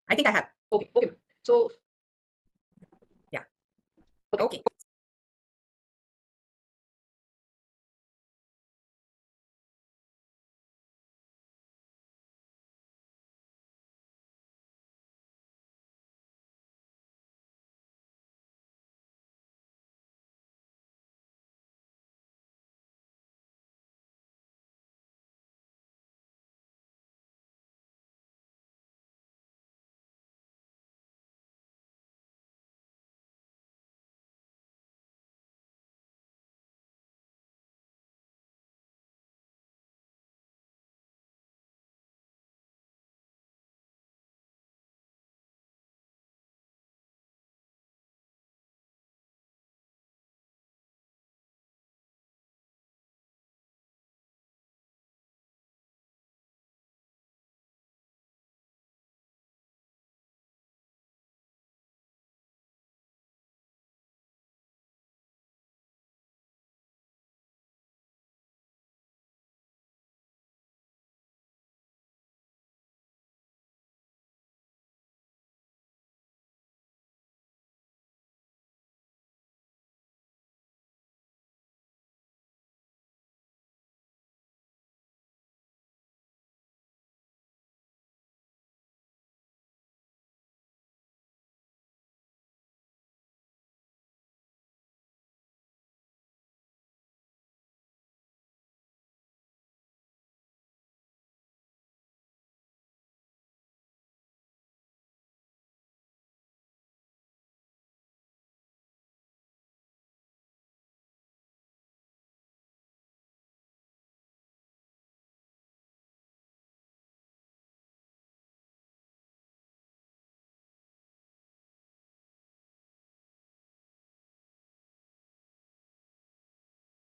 I think I have. Okay, okay. So, Yeah. Okay.